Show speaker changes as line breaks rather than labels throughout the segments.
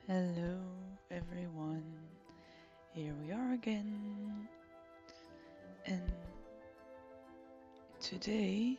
Hello, everyone. Here we are again. And today,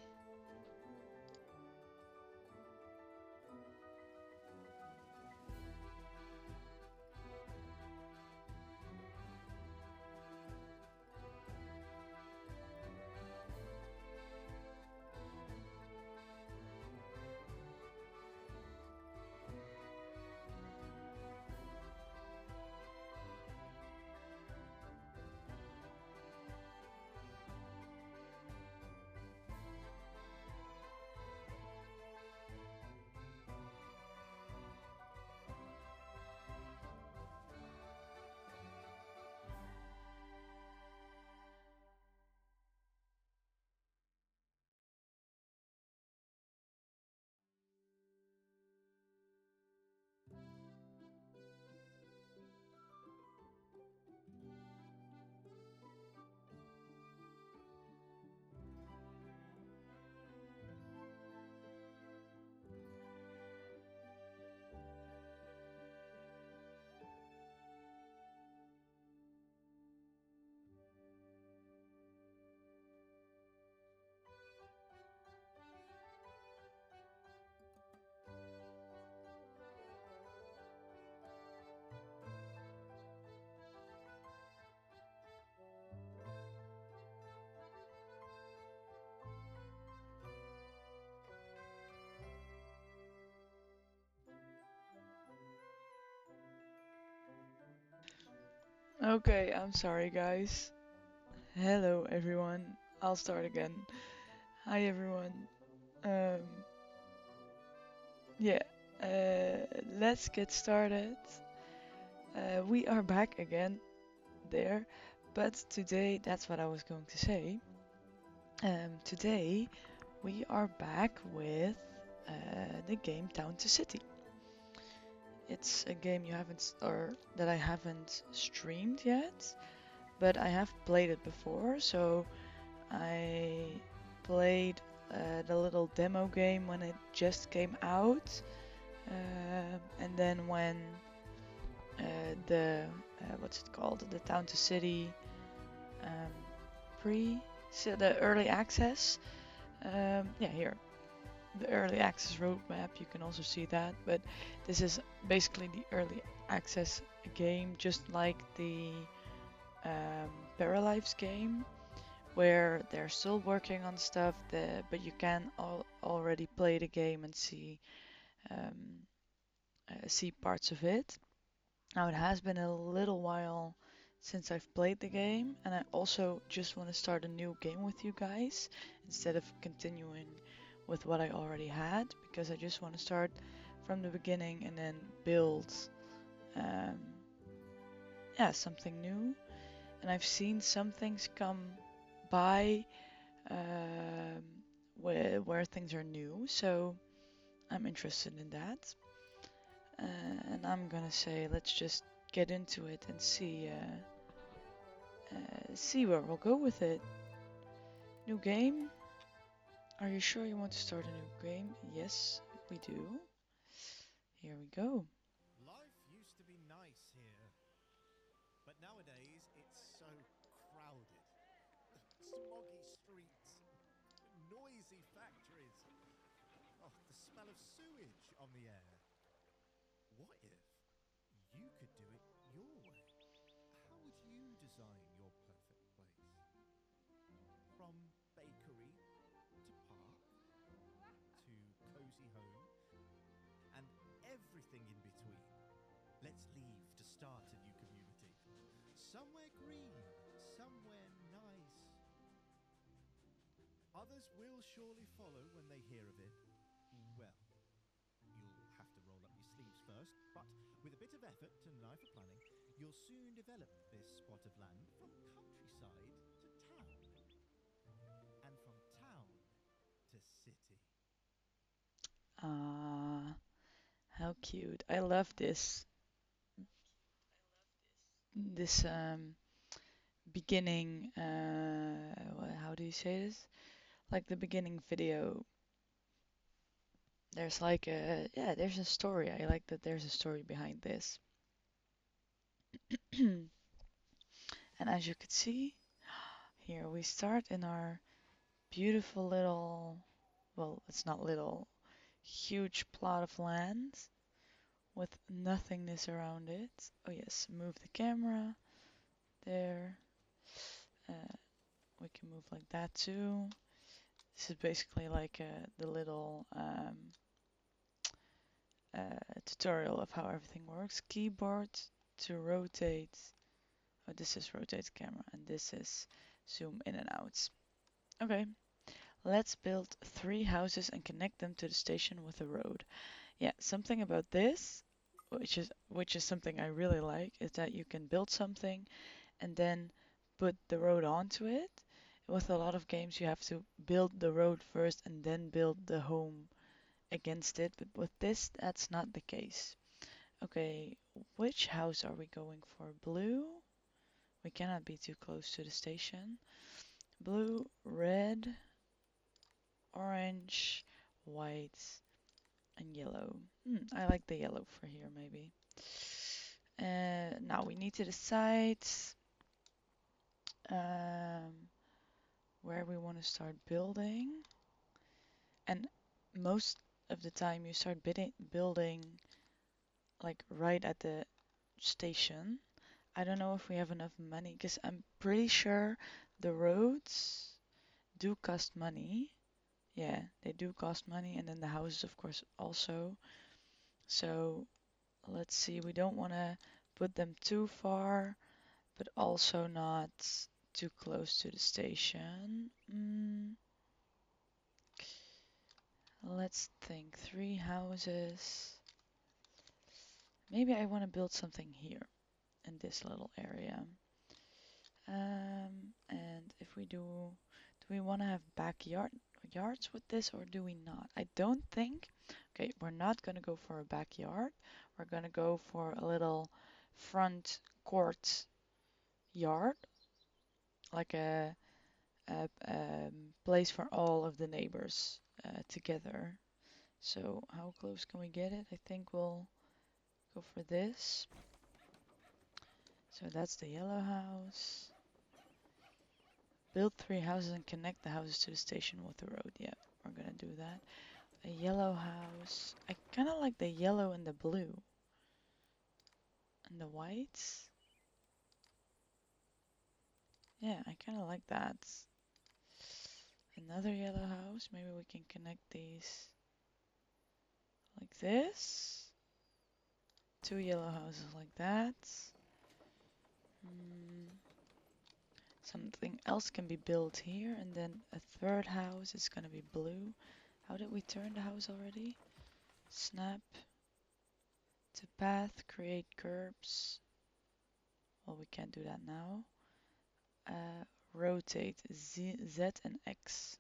okay, I'm sorry, guys. Hello, everyone. I'll start again. Hi, everyone. Um, yeah, let's get started. We are back again there, but today, that's what I was going to say. Today, we are back with the game Town to City. It's a game you haven't, or that I haven't streamed yet, but I have played it before. So I played the little demo game when it just came out, and then when the what's it called, the Town to City um, so the early access. Yeah, here the early access roadmap. You can also see that, but this is basically the early access game, just like the Paralives game, where they're still working on stuff, but you can already play the game and um, see parts of it. Now it has been a little while since I've played the game, and I also just want to start a new game with you guys instead of continuing with what I already had, because I just want to start from the beginning and then build um, yeah, something new. And I've seen some things come by um, where things are new, so I'm interested in that. And I'm gonna say let's just get into it and see where we'll go with it. New game. Are you sure you want to start a new game? Yes, we do. Here we go.
Life used to be nice here, but nowadays it's so crowded. Smoggy streets, noisy factories. Oh, the smell of sewage on the air. What if you could do it your way? How would you design your perfect place? From bakery to park to cozy home and everything in between. Let's leave to start a new community. Somewhere green, somewhere nice. Others will surely follow when they hear of it. Well, you'll have to roll up your sleeves first, but with a bit of effort and an eye for planning, you'll soon develop this spot of land from countryside to town, and from town to city.
Ah, how cute. I love this beginning how do you say this? Like the beginning video there's like a, yeah, there's a story. I like that there's a story behind this. And as you could see, here we start in our beautiful little, well, it's not little, huge plot of land with nothingness around it. Oh yes, move the camera there. Uh, we can move like that too. This is basically like the little tutorial of how everything works. Keyboard to rotate. Oh, this is rotate camera and this is zoom in and out. Okay, let's build 3 houses and connect them to the station with a road. Yeah, something about this, which is something I really like, is that you can build something and then put the road onto it. With a lot of games, you have to build the road first and then build the home against it. But with this, that's not the case. Okay, which house are we going for? Blue? We cannot be too close to the station. Blue, red, orange, white, and yellow. I like the yellow for here, maybe. Now we need to decide um, where we want to start building. And most of the time you start building like right at the station. I don't know if we have enough money because I'm pretty sure the roads do cost money. Yeah, they do cost money, and then the houses, of course, also. So let's see, we don't want to put them too far, but also not too close to the station. Let's think. 3 houses. Maybe I want to build something here in this little area. And if we do we want to have yards with this or do we not? I don't think. Okay, we're not gonna go for a backyard. We're gonna go for a little front court yard, like a place for all of the neighbors together. So how close can we get it? I think we'll go for this. So that's the yellow house. Build 3 houses and connect the houses to the station with the road. Yeah, we're gonna do that. A yellow house. I kind of like the yellow and the blue. And the whites. Yeah, I kind of like that. Another yellow house. Maybe we can connect these like this. 2 yellow houses like that. Something else can be built here. And then a third house is gonna be blue. How did we turn the house already? Snap to path, create curbs. Well, we can't do that now. Rotate Z and X.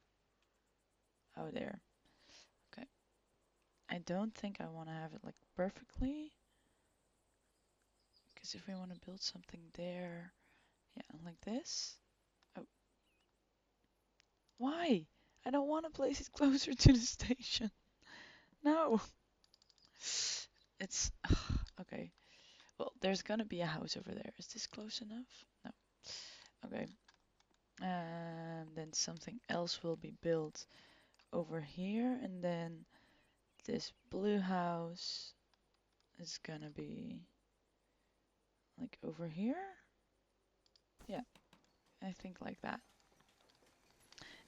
Oh, there. Okay. I don't think I want to have it like perfectly. Because if we want to build something there, yeah, like this. Oh, why? I don't want to place it closer to the station. No. It's okay. Well, there's gonna be a house over there. Is this close enough? No. Okay. And then something else will be built over here, and then this blue house is gonna be like over here. Yeah, I think like that.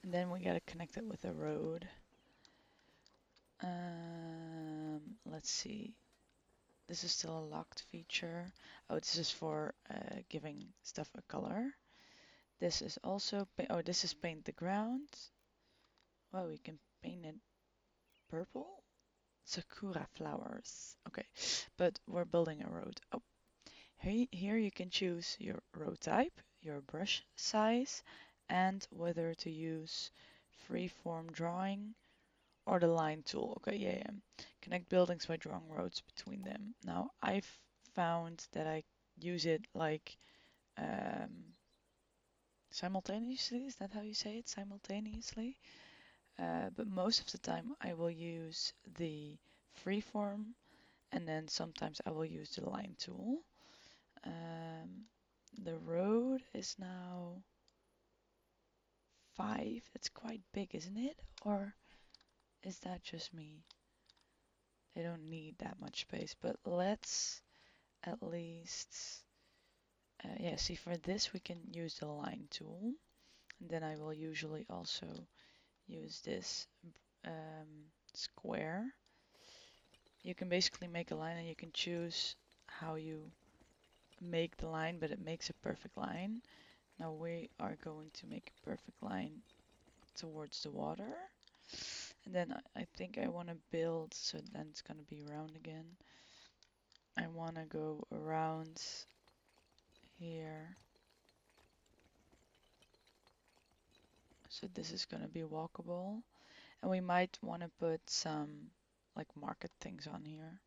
And then we gotta connect it with a road. Let's see. This is still a locked feature. Oh, this is for giving stuff a color. This is also, oh, this is paint the ground. Well, we can paint it purple. Sakura flowers. Okay, but we're building a road. Oh, here you can choose your road type, your brush size, and whether to use freeform drawing or the line tool. Okay, yeah. Connect buildings by drawing roads between them. Now, I've found that I use it like simultaneously. Is that how you say it? Simultaneously. but most of the time I will use the freeform, and then sometimes I will use the line tool. The road is now 5. It's quite big, isn't it? Or is that just me? They don't need that much space, but let's at least, yeah, see, for this we can use the line tool. And then I will usually also use this square. You can basically make a line and you can choose how you make the line, but it makes a perfect line. Now we are going to make a perfect line towards the water. And then I think I want to build, so then it's going to be round again. I want to go around here. So this is going to be walkable. And we might want to put some like market things on here.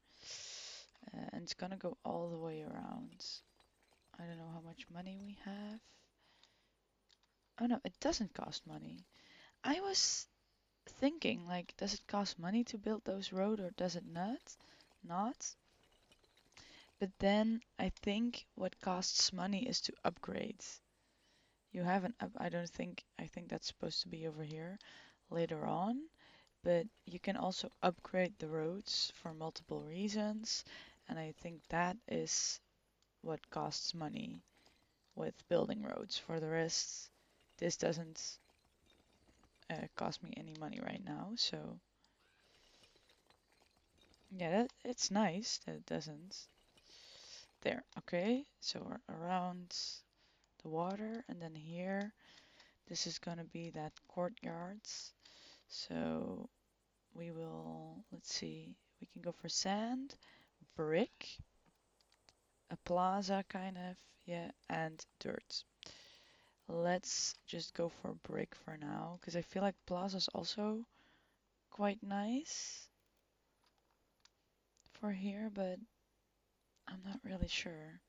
And it's going to go all the way around. I don't know how much money we have. Oh no, it doesn't cost money. I was thinking, like, does it cost money to build those roads or does it not? Not. But then I think what costs money is to upgrade. You have an up, I think that's supposed to be over here later on, but you can also upgrade the roads for multiple reasons, and I think that is what costs money with building roads. For the rest, this doesn't cost me any money right now, so yeah, it's nice that it doesn't. There, okay, so we're around the water, and then here, this is gonna be that courtyards. So we will, let's see, we can go for sand, brick, a plaza kind of, yeah, and dirt. Let's just go for brick for now, because I feel like plaza's also quite nice for here, but I'm not really sure.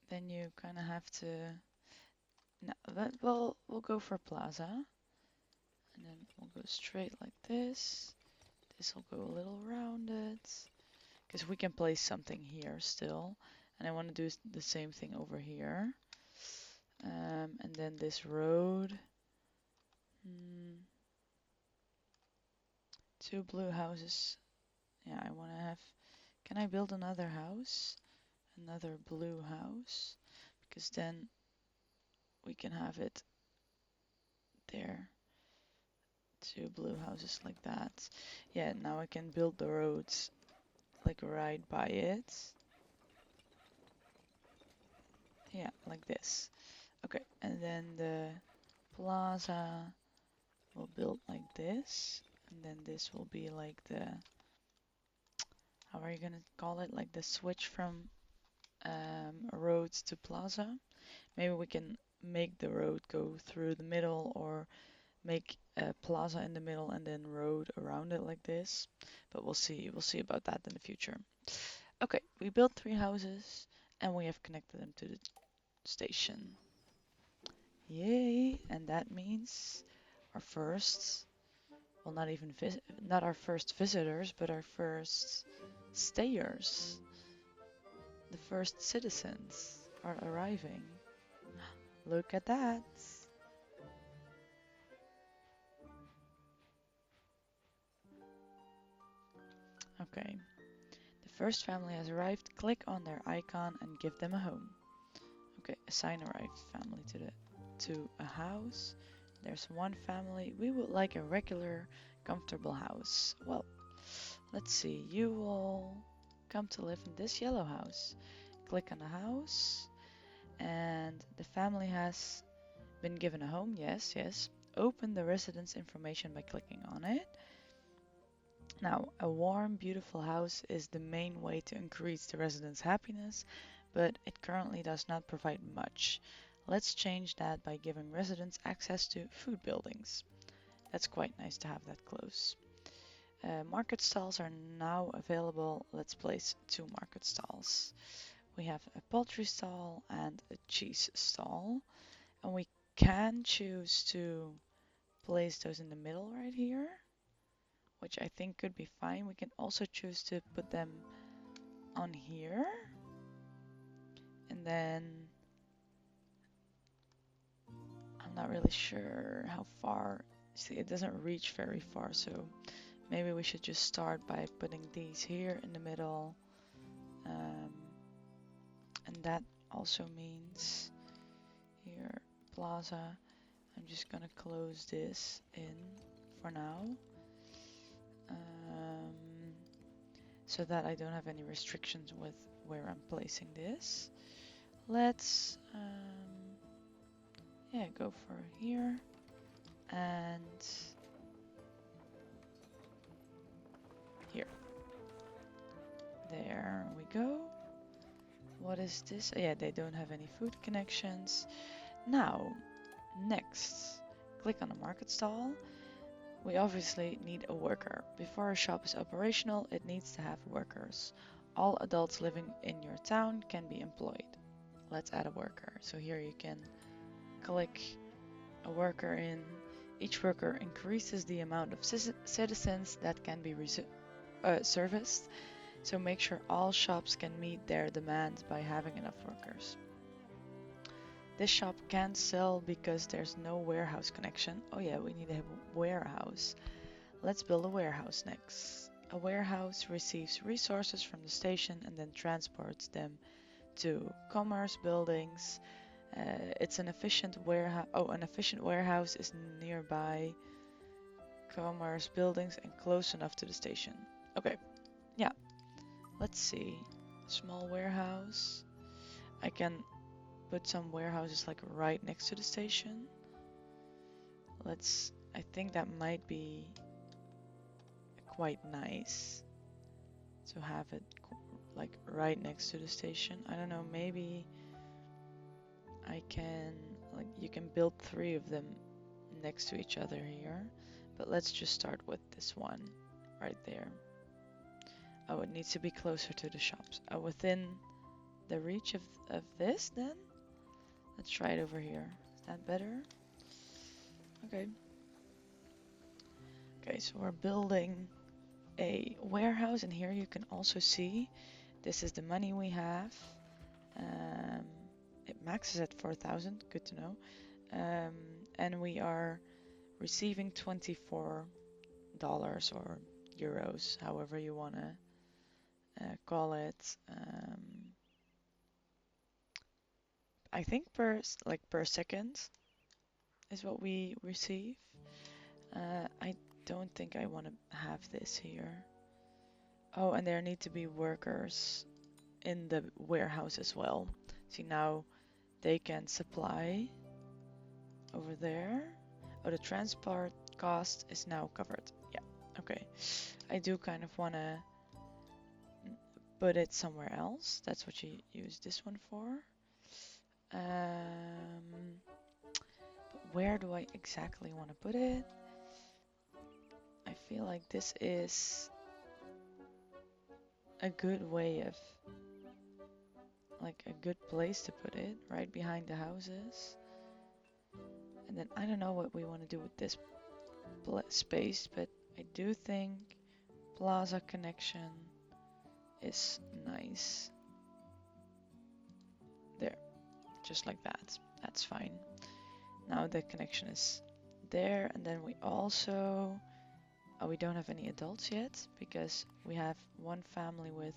Then you kind of have to, no, we'll go for plaza, and then we'll go straight like this. This will go a little rounded, because we can place something here still, and I want to do the same thing over here. And then this road, 2 blue houses. Yeah, I want to have, can I build another house? Another blue house? Because then we can have it there. 2 blue houses like that. Yeah, now I can build the roads like right by it. Yeah, like this. Okay, and then the plaza will build like this. And then this will be like the, how are you gonna call it? Like the switch from roads to plaza. Maybe we can make the road go through the middle or make a plaza in the middle and then road around it like this. But we'll see. We'll see about that in the future. Okay, we built 3 houses and we have connected them to the station. Yay! And that means our first, well, not our first visitors, but our first stayers. The first citizens are arriving. Look at that. Okay, the first family has arrived. Click on their icon and give them a home. Okay, assign arrived family to a house. There's one family. We would like a regular, comfortable house. Well, let's see. You will come to live in this yellow house. Click on the house, and the family has been given a home. Yes, yes. Open the residence information by clicking on it. Now, a warm, beautiful house is the main way to increase the residents' happiness, but it currently does not provide much. Let's change that by giving residents access to food buildings. That's quite nice to have that close. Market stalls are now available. Let's place 2 market stalls. We have a poultry stall and a cheese stall, and we can choose to place those in the middle right here, which I think could be fine. We can also choose to put them on here. And then I'm not really sure how far. See, it doesn't reach very far, so maybe we should just start by putting these here in the middle. And that also means here, plaza. I'm just gonna close this in for now. So that I don't have any restrictions with where I'm placing this. Let's yeah, go for here and here. There we go. What is this? Oh, yeah, they don't have any food connections. Now, next, click on the market stall. We obviously need a worker. Before a shop is operational, it needs to have workers. All adults living in your town can be employed. Let's add a worker. So here you can click a worker in. Each worker increases the amount of citizens that can be serviced. So make sure all shops can meet their demands by having enough workers. This shop can't sell because there's no warehouse connection. Oh yeah, we need a warehouse. Let's build a warehouse next. A warehouse receives resources from the station and then transports them to commerce buildings. It's an efficient warehouse. Oh, an efficient warehouse is nearby commerce buildings and close enough to the station. Okay, yeah. Let's see. Small warehouse. I can put some warehouses like right next to the station. I think that might be quite nice to have it like right next to the station. I don't know, maybe I can, like, you can build 3 of them next to each other here, but let's just start with this one right there. Oh, it needs to be closer to the shops. Within the reach of this then? Let's try it over here. Is that better? Okay. Okay, so we're building a warehouse, and here you can also see this is the money we have. It maxes at 4,000, good to know. And we are receiving $24 or euros, however you want to call it. I think per second is what we receive. I don't think I want to have this here. Oh, and there need to be workers in the warehouse as well. See, now they can supply over there. Oh, the transport cost is now covered. Yeah, okay. I do kind of want to put it somewhere else. That's what you use this one for. But where do I exactly want to put it? I feel like this is a good way of, like, a good place to put it, right behind the houses. And then I don't know what we want to do with this space, but I do think plaza connection is nice. There, just like that. That's fine. Now the connection is there, and then we also, oh, we don't have any adults yet because we have one family with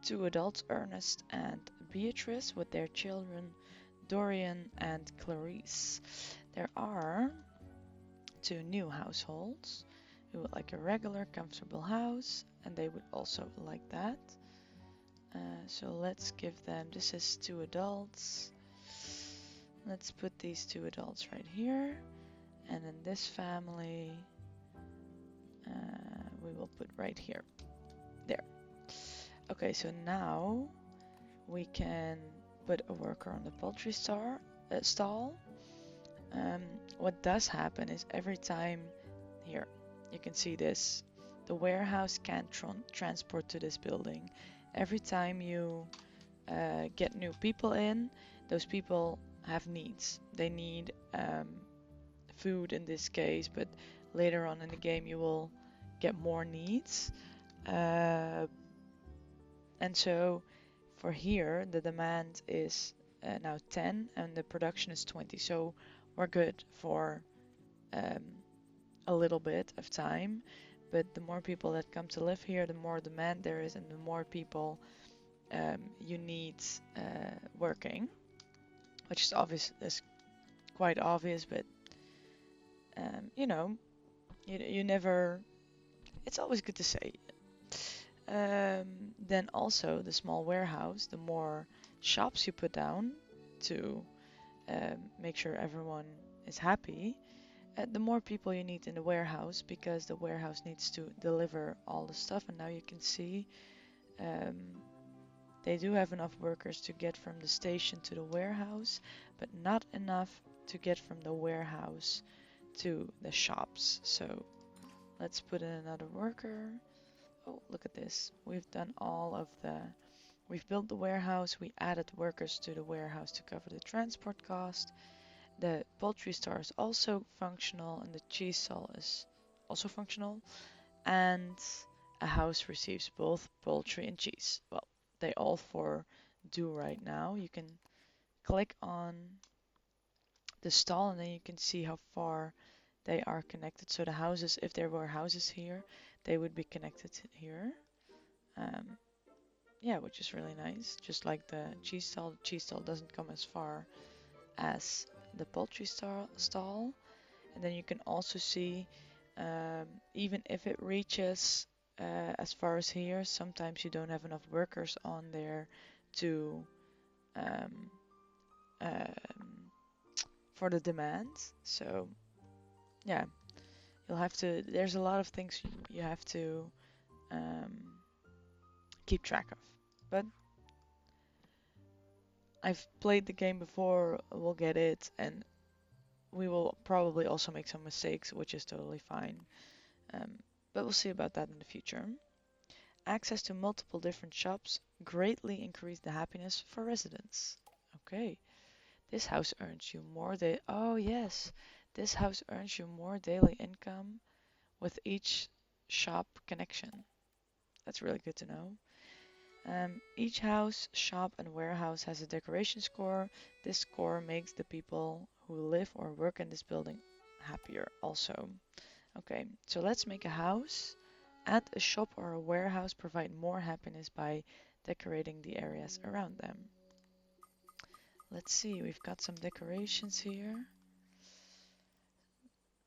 2 adults, Ernest and Beatrice, with their children Dorian and Clarice. There are 2 new households who would like a regular, comfortable house, and they would also like that. So let's give them, this is 2 adults. Let's put these 2 adults right here. And then this family, we will put right here. There. Okay, so now we can put a worker on the poultry stall. What does happen is every time, here, you can see this, the warehouse can't transport to this building. Every time you get new people in, those people have needs. They need food in this case, but later on in the game you will get more needs. Uh, and so for here, the demand is now 10 and the production is 20. So we're good for um, a little bit of time. But the more people that come to live here, the more demand there is, and the more people you need working, which is obvious, is quite obvious, but you know, you never. It's always good to say. Then also the small warehouse, the more shops you put down to make sure everyone is happy, the more people you need in the warehouse because the warehouse needs to deliver all the stuff. And now you can see um, they do have enough workers to get from the station to the warehouse, but not enough to get from the warehouse to the shops. So let's put in another worker. Oh, look at this. We've done we've built the warehouse, we added workers to the warehouse to cover the transport cost. The poultry store is also functional and the cheese stall is also functional. And a house receives both poultry and cheese. Well, they all four do right now. You can click on the stall and then you can see how far they are connected. So the houses, if there were houses here, they would be connected here. Um, yeah, which is really nice. Just like the cheese stall doesn't come as far as the poultry stall. And then you can also see, even if it reaches as far as here, sometimes you don't have enough workers on there to um, um, for the demand. So yeah, you'll have to. There's a lot of things you have to um, keep track of. But I've played the game before. We'll get it, and we will probably also make some mistakes, which is totally fine. Um, but we'll see about that in the future. Access to multiple different shops greatly increase the happiness for residents. Okay, this house earns you more day. Oh yes, this house earns you more daily income with each shop connection. That's really good to know. Each house, shop, and warehouse has a decoration score. This score makes the people who live or work in this building happier also. Okay, so let's make a house. Add a shop or a warehouse provide more happiness by decorating the areas around them. Let's see, we've got some decorations here.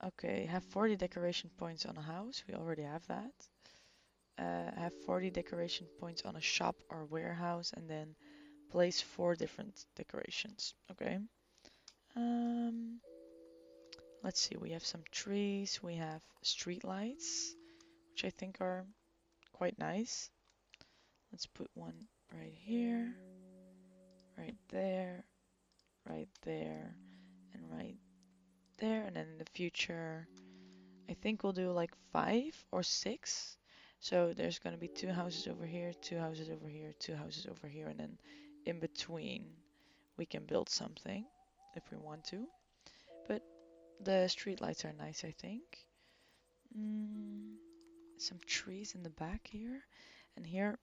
Okay, have 40 decoration points on a house. We already have that. Have 40 decoration points on a shop or warehouse and then place 4 different decorations. Okay. Um, let's see, we have some trees, we have street lights, which I think are quite nice. Let's put one right here, right there, right there, and right there. And then in the future, I think we'll do like 5 or 6. So there's going to be 2 houses over here, 2 houses over here, 2 houses over here, and then in between we can build something if we want to. But the street lights are nice, I think. Some trees in the back here. And here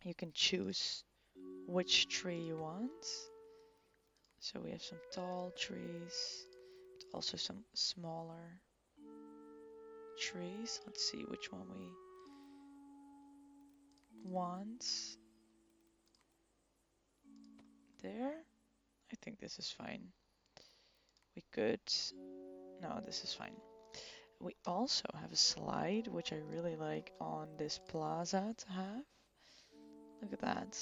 you can choose which tree you want. So we have some tall trees, but also some smaller trees. Let's see which one we want. There. I think this is fine. We could. No, this is fine. We also have a slide, which I really like on this plaza to have. Look at that.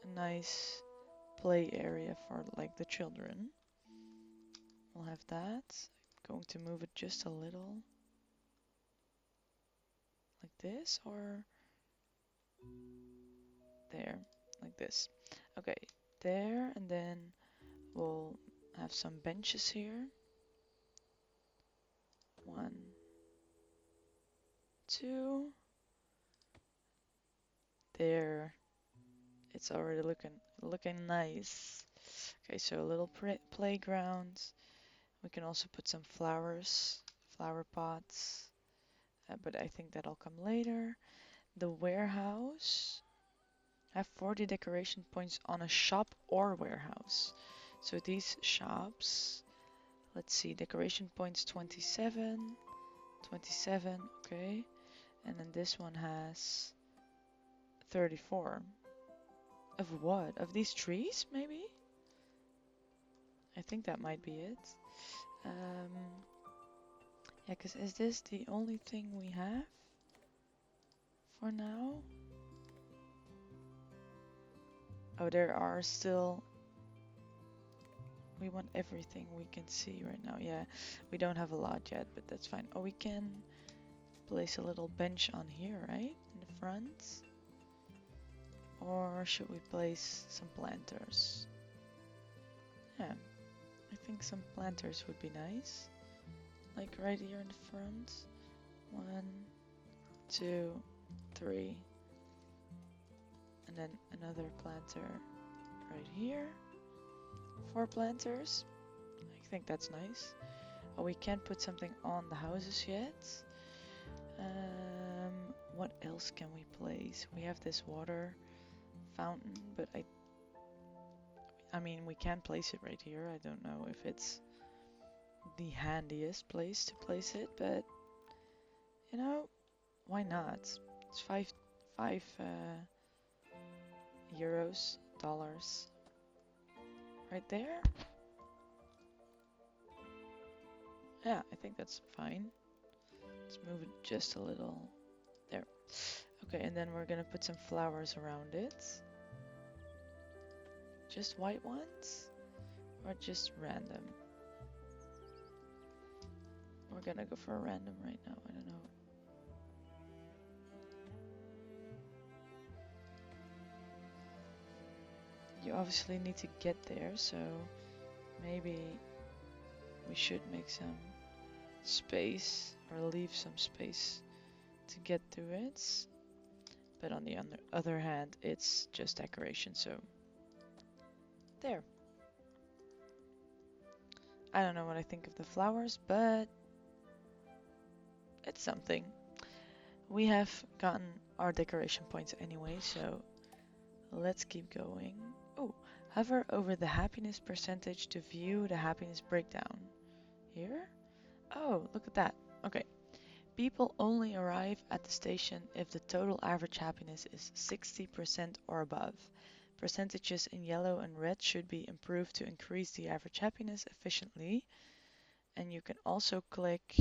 A nice play area for like the children. We'll have that. Going to move it just a little. Like this or there. Like this. Okay, there, and then we'll have some benches here. 1, 2. There. It's already looking nice. Okay, so a little playground. We can also put some flowers, flower pots, but I think that'll come later. The warehouse. Have 40 decoration points on a shop or warehouse. So these shops, let's see, decoration points 27, 27, okay. And then this one has 34. Of what? Of these trees, maybe? I think that might be it. Yeah, because is this the only thing we have for now? Oh, there are still... We want everything we can see right now. Yeah, we don't have a lot yet, but that's fine. Oh, we can place a little bench on here, right? In the front. Or should we place some planters? Yeah, I think some planters would be nice. Like right here in the front. 1, 2, 3. And then another planter right here. 4 planters. I think that's nice. Oh, we can't put something on the houses yet. What else can we place? We have this water fountain, but I mean, we can place it right here. I don't know if it's the handiest place to place it, but you know, why not? It's five euros, dollars, right there. Yeah, I think that's fine. Let's move it just a little. There. Okay, and then we're gonna put some flowers around it. Just white ones? Or just random? We're gonna go for a random right now, I don't know. You obviously need to get there, so maybe we should make some space or leave some space to get to it. But on the other hand, it's just decoration, so there. I don't know what I think of the flowers, but it's something. We have gotten our decoration points anyway, so let's keep going. Oh, hover over the happiness percentage to view the happiness breakdown. Here? Oh, look at that. Okay. People only arrive at the station if the total average happiness is 60% or above. Percentages in yellow and red should be improved to increase the average happiness efficiently. And you can also click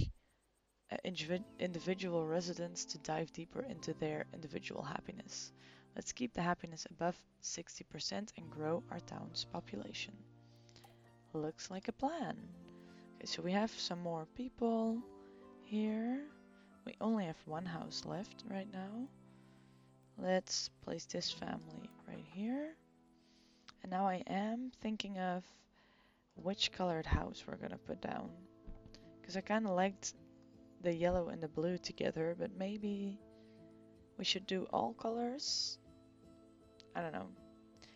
individual residents to dive deeper into their individual happiness. Let's keep the happiness above 60% and grow our town's population. Looks like a plan. Okay, so we have some more people here. We only have one house left right now. Let's place this family right here. And now I am thinking of which colored house we're gonna put down. Because I kind of liked the yellow and the blue together, but maybe we should do all colors? I don't know.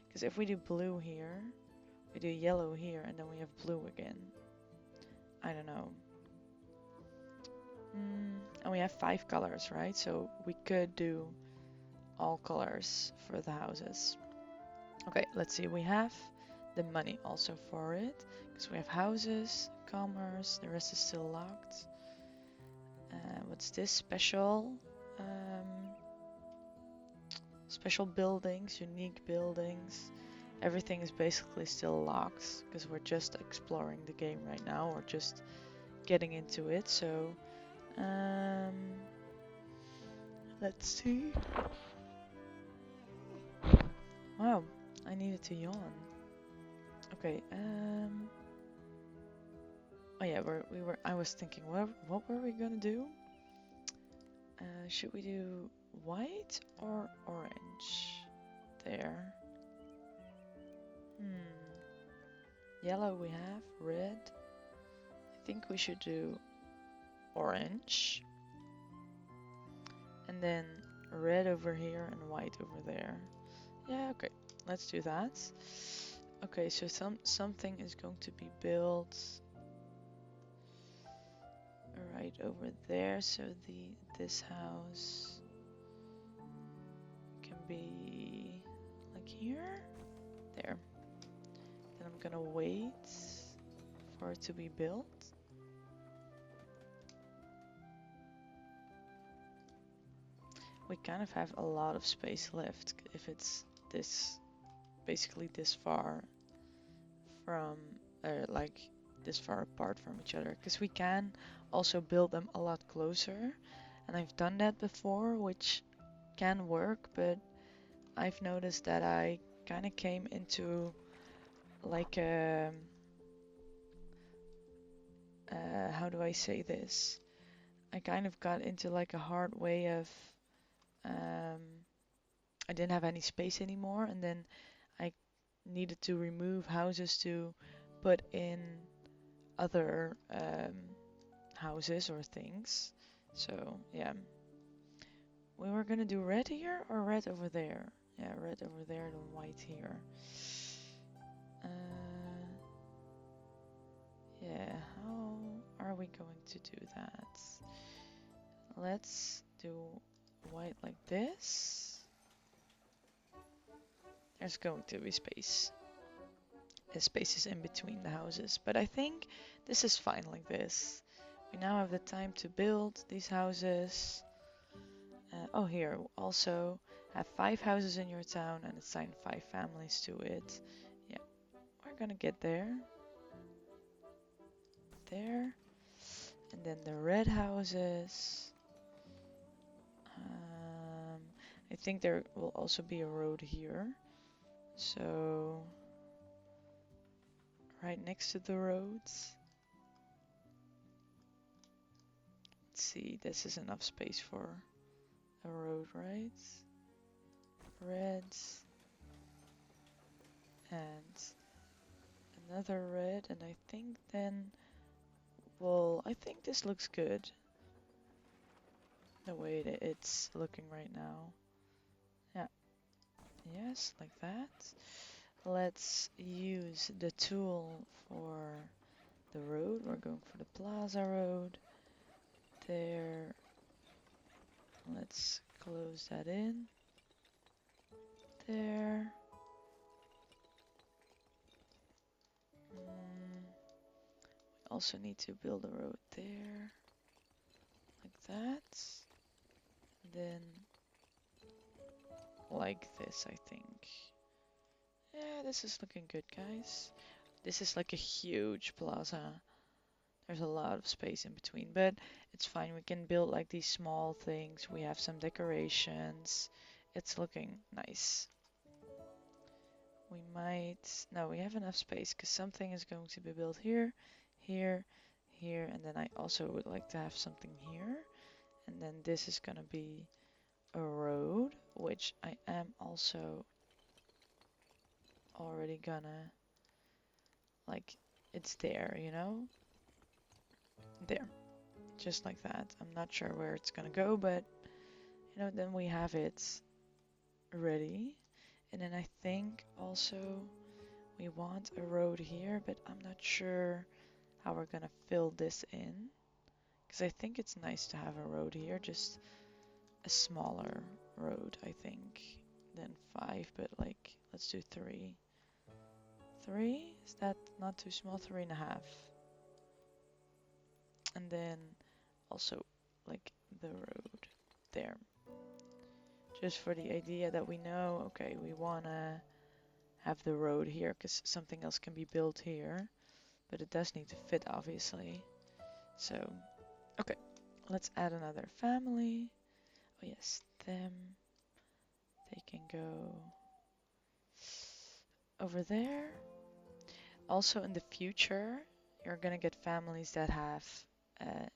Because if we do blue here, we do yellow here, and then we have blue again. I don't know. And we have 5 colors, right? So we could do all colors for the houses. Okay, let's see. We have the money also for it. Because we have houses, commerce, the rest is still locked. What's this? Special? Special buildings, unique buildings. Everything is basically still locked because we're just exploring the game right now, or just getting into it. So let's see. Wow, I needed to yawn. Okay. Oh yeah, I was thinking, what were we gonna do? Should we do white or orange? There. Yellow we have, red. I think we should do orange. And then red over here and white over there. Yeah, okay, let's do that. Okay, so something is going to be built right over there, so this house can be like here, there. Then I'm gonna wait for it to be built. We kind of have a lot of space left if it's this, basically this far from, like this far apart from each other, because we can also build them a lot closer, and I've done that before, which can work, but I've noticed that I kind of came into like a, how do I say this? I kind of got into like a hard way of, um, I didn't have any space anymore, and then I needed to remove houses to put in other houses or things. So yeah, we were gonna do red here or red over there. Yeah, red over there and white here. Yeah, how are we going to do that? Let's do white like this. There's going to be space. The space is in between the houses, but I think this is fine like this. We now have the time to build these houses. Oh, here also have 5 houses in your town and assign 5 families to it. Yeah, we're gonna get there. There. And then the red houses. I think there will also be a road here. So, right next to the roads. Let's see, this is enough space for a road, right? Reds. And another red. And I think then, well, I think this looks good. The way that it's looking right now. Yeah. Yes, like that. Let's use the tool for the road. We're going for the Plaza Road. There. Let's close that in. There. We also need to build a road there. Like that. Then like this, I think. Yeah, this is looking good, guys. This is like a huge plaza. There's a lot of space in between, but it's fine. We can build like these small things. We have some decorations. It's looking nice. We might, no, we have enough space because something is going to be built here, here, here, and then I also would like to have something here. And then this is gonna be a road, which I am also already gonna, like, it's there, you know? There. Just like that. I'm not sure where it's gonna go, but, you know, then we have it ready. And then I think also we want a road here, but I'm not sure how we're gonna fill this in. Because I think it's nice to have a road here, just a smaller road, I think, than 5, but like, let's do 3. 3? Is that not too small? 3.5. And then also like the road there. Just for the idea that we know, okay, we wanna have the road here because something else can be built here, but it does need to fit obviously. So, okay, let's add another family. Oh yes, them. They can go over there. Also in the future, you're gonna get families that have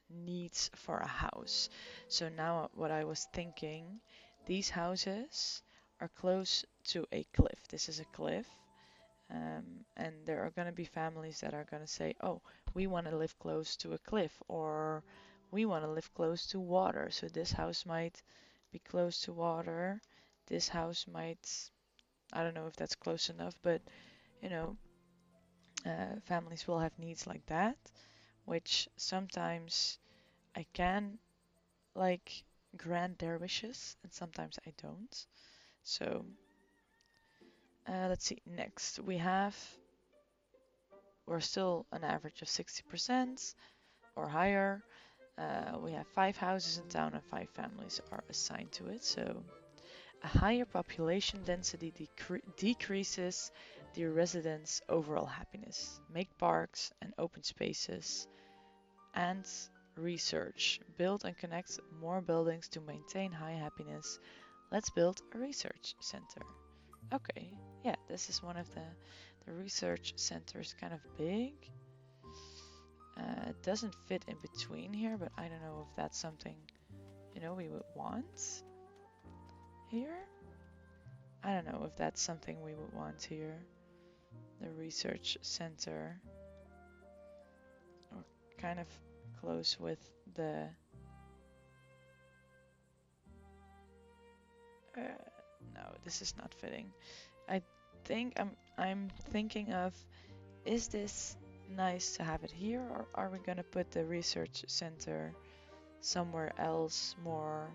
needs for a house. So now what I was thinking, these houses are close to a cliff. This is a cliff. And there are going to be families that are going to say, oh, we want to live close to a cliff, or we want to live close to water. So this house might be close to water. This house might, I don't know if that's close enough, but you know, families will have needs like that, which sometimes I can like grant their wishes and sometimes I don't. So let's see. Next we're still an average of 60% or higher. We have 5 houses in town and 5 families are assigned to it. So a higher population density decreases the residents' overall happiness. Make parks and open spaces and research. Build and connect more buildings to maintain high happiness. Let's build a research center. Okay, yeah, this is one of the research centers, kind of big. It doesn't fit in between here, but I don't know if that's something, we would want here. I don't know if that's something we would want here. The research center. Or kind of close with the... no, this is not fitting. I think I'm thinking of, is this nice to have it here, or are we gonna put the research center somewhere else, more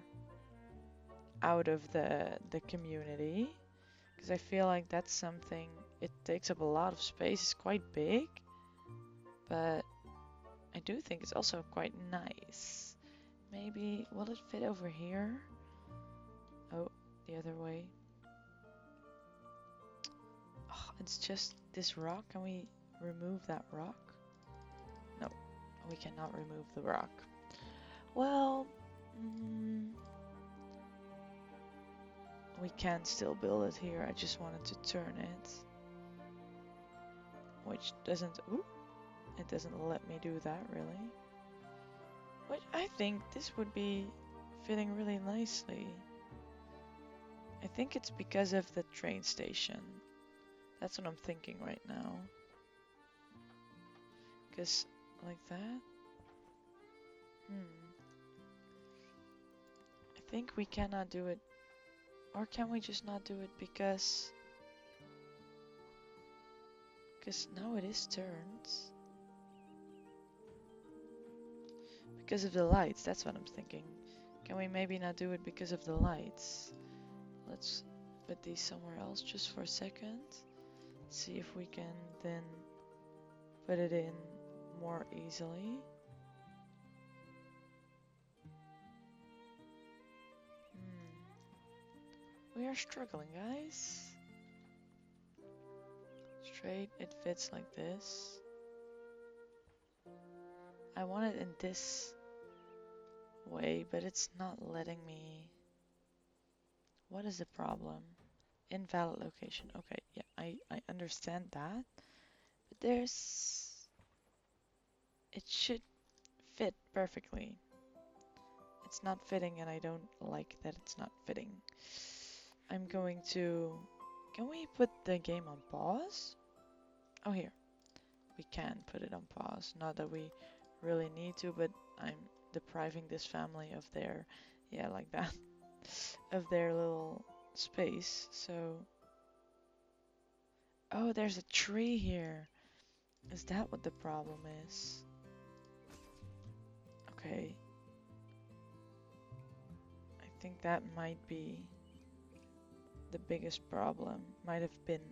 out of the community? Because I feel like that's something, it takes up a lot of space, it's quite big, but I do think it's also quite nice. Maybe, will it fit over here? Oh, the other way. Oh, it's just this rock. Can we remove that rock? No, we cannot remove the rock. Well, we can still build it here. I just wanted to turn it. Which doesn't... Ooh, it doesn't let me do that, really. Which I think this would be fitting really nicely. I think it's because of the train station. That's what I'm thinking right now. Because like that? I think we cannot do it. Or can we just not do it because now it is turned. Because of the lights, that's what I'm thinking. Can we maybe not do it because of the lights? Let's put these somewhere else just for a second. See if we can then put it in more easily. We are struggling, guys. Straight, it fits like this. I want it in this way, but it's not letting me. What is the problem? Invalid location. Okay, yeah, I understand that. But it should fit perfectly. It's not fitting and I don't like that it's not fitting. I'm going to... Can we put the game on pause? Oh, here. We can put it on pause. Not that we really need to, but I'm depriving this family of their... Yeah, like that. Of their little space, so... Oh, there's a tree here. Is that what the problem is? Okay. I think that might be the biggest problem. Might have been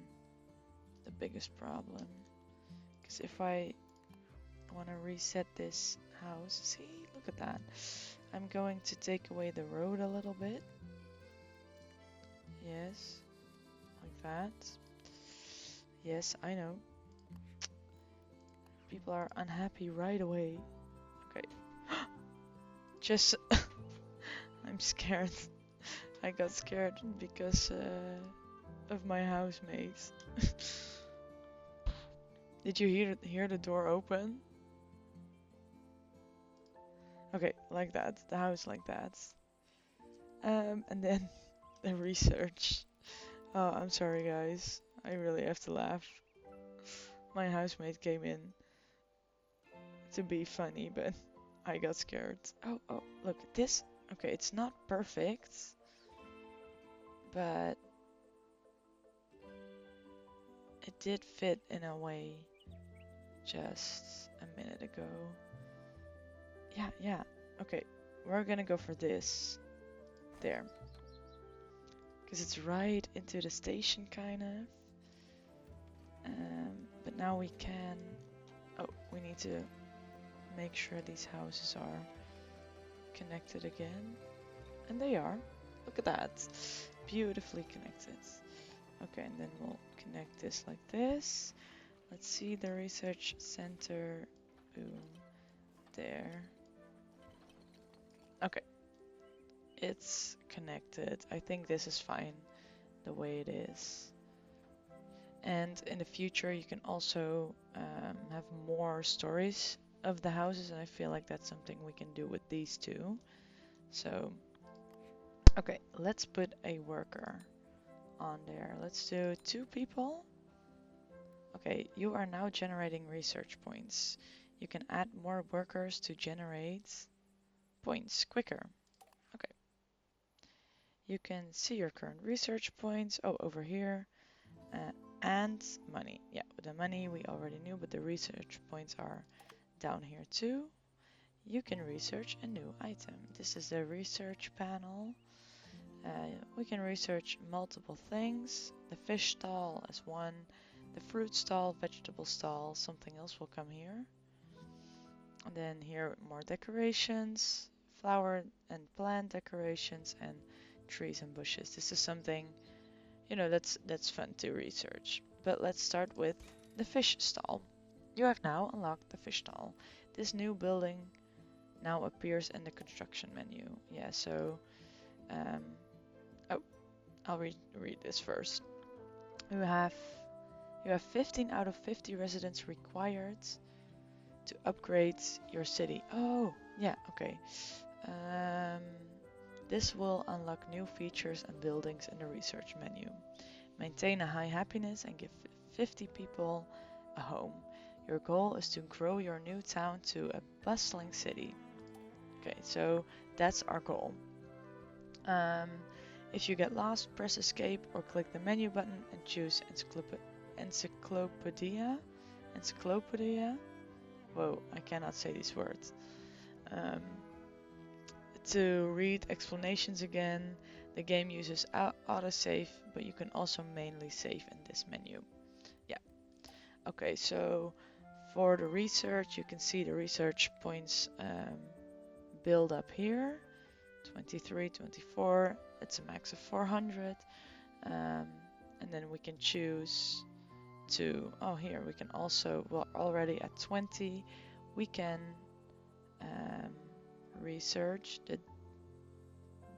the biggest problem. Because if I want to reset this house... See, look at that. I'm going to take away the road a little bit. Yes. Like that. Yes, I know. People are unhappy right away. Okay. Just... I'm scared. I got scared because of my housemates. Did you hear the door open? Okay, like that. The house like that. And then the research. Oh, I'm sorry, guys. I really have to laugh. My housemate came in to be funny, but I got scared. Oh, look, this... Okay, it's not perfect, but it did fit in a way just a minute ago. Yeah. Okay, we're gonna go for this. There. Because it's right into the station, kind of. But now we can... Oh, we need to make sure these houses are connected again. And they are. Look at that. Beautifully connected. Okay, and then we'll connect this like this. Let's see the research center. Boom. There. Okay. It's connected. I think this is fine the way it is. And in the future, you can also have more stories of the houses, and I feel like that's something we can do with these two. So, okay, let's put a worker on there. Let's do 2 people. Okay, you are now generating research points. You can add more workers to generate points quicker. Okay. You can see your current research points. Oh, over here. And money. Yeah, the money we already knew, but the research points are down here too. You can research a new item. This is the research panel. We can research multiple things. The fish stall is one. The fruit stall, vegetable stall, something else will come here. And then here more decorations, flower and plant decorations, and trees and bushes. This is something, you know, that's fun to research. But let's start with the fish stall. You have now unlocked the fish stall. This new building now appears in the construction menu. Yeah, so um, oh, I'll read this first. You have 15 out of 50 residents required to upgrade your city. Oh, yeah, okay. Um, this will unlock new features and buildings in the research menu. Maintain a high happiness and give 50 people a home. Your goal is to grow your new town to a bustling city. Okay, so that's our goal. If you get lost, press escape or click the menu button and choose encyclopedia. Encyclopedia. Whoa, I cannot say these words. Um, to read explanations again, the game uses autosave, but you can also mainly save in this menu. Yeah. Okay, so for the research, you can see the research points build up here. 23, 24, it's a max of 400. And then we can choose to, oh here, we can also, we're already at 20. We can research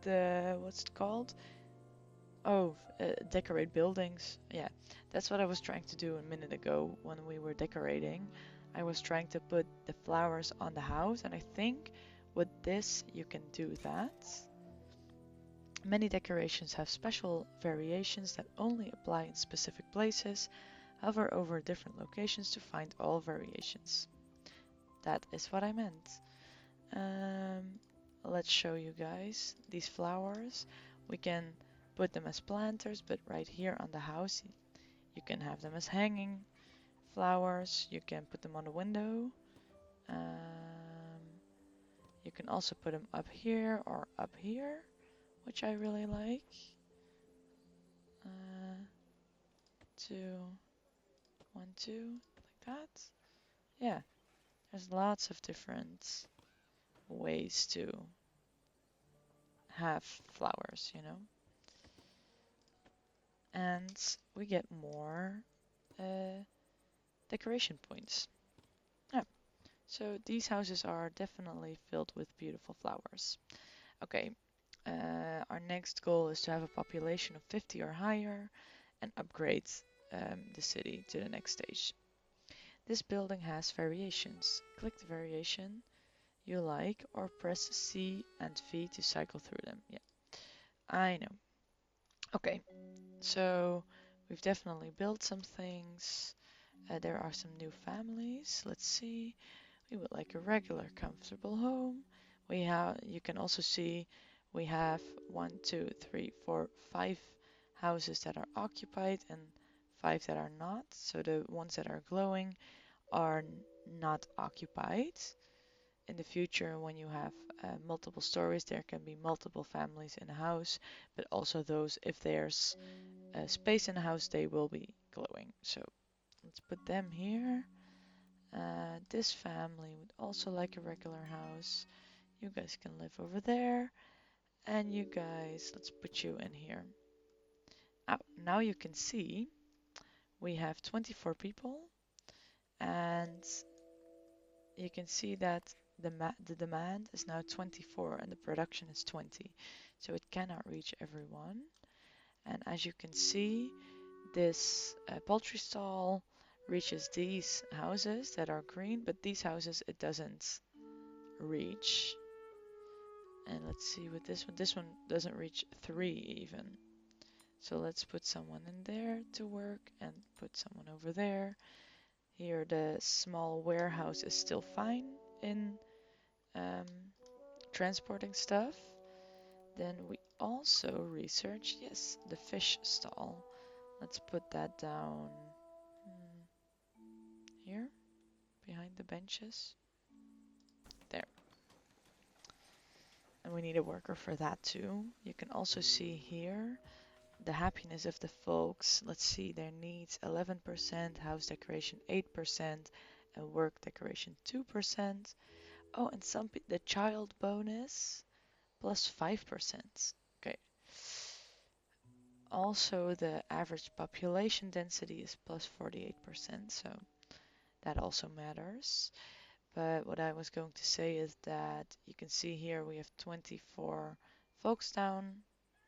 the what's it called? Oh, decorate buildings. Yeah, that's what I was trying to do a minute ago when we were decorating. I was trying to put the flowers on the house, and I think with this you can do that. Many decorations have special variations that only apply in specific places. Hover over different locations to find all variations. That is what I meant. Let's show you guys these flowers. We can put them as planters, but right here on the house you can have them as hanging flowers. You can put them on the window. You can also put them up here or up here, which I really like. 2, 1, 2, like that. Yeah, there's lots of different ways to have flowers, you know. And we get more decoration points. Yeah, so these houses are definitely filled with beautiful flowers. Okay, our next goal is to have a population of 50 or higher and upgrade the city to the next stage. This building has variations. Click the variation you like or press C and V to cycle through them. Yeah, I know. Okay, so we've definitely built some things. There are some new families. Let's see. We would like a regular, comfortable home. You can also see we have 1, 2, 3, 4, 5 houses that are occupied and 5 that are not. So the ones that are glowing are not occupied. in the future, when you have multiple stories, there can be multiple families in a house, but also those, if there's space in the house, they will be glowing. So let's put them here. This family would also like a regular house. You guys can live over there. And you guys, let's put you in here. Now you can see we have 24 people, and you can see that the demand is now 24 and the production is 20. So it cannot reach everyone. And as you can see, this poultry stall reaches these houses that are green, but these houses it doesn't reach. And let's see with this one. This one doesn't reach 3 even. So let's put someone in there to work and put someone over there. Here the small warehouse is still fine in transporting stuff. Then we also research, yes, the fish stall. Let's put that down here behind the benches. There. And we need a worker for that too. You can also see here the happiness of the folks. Let's see, their needs 11%, house decoration 8%, and work decoration 2%. Oh, and the child bonus plus 5%. Okay. Also, the average population density is plus 48%, so that also matters. But what I was going to say is that you can see here we have 24 Folkestown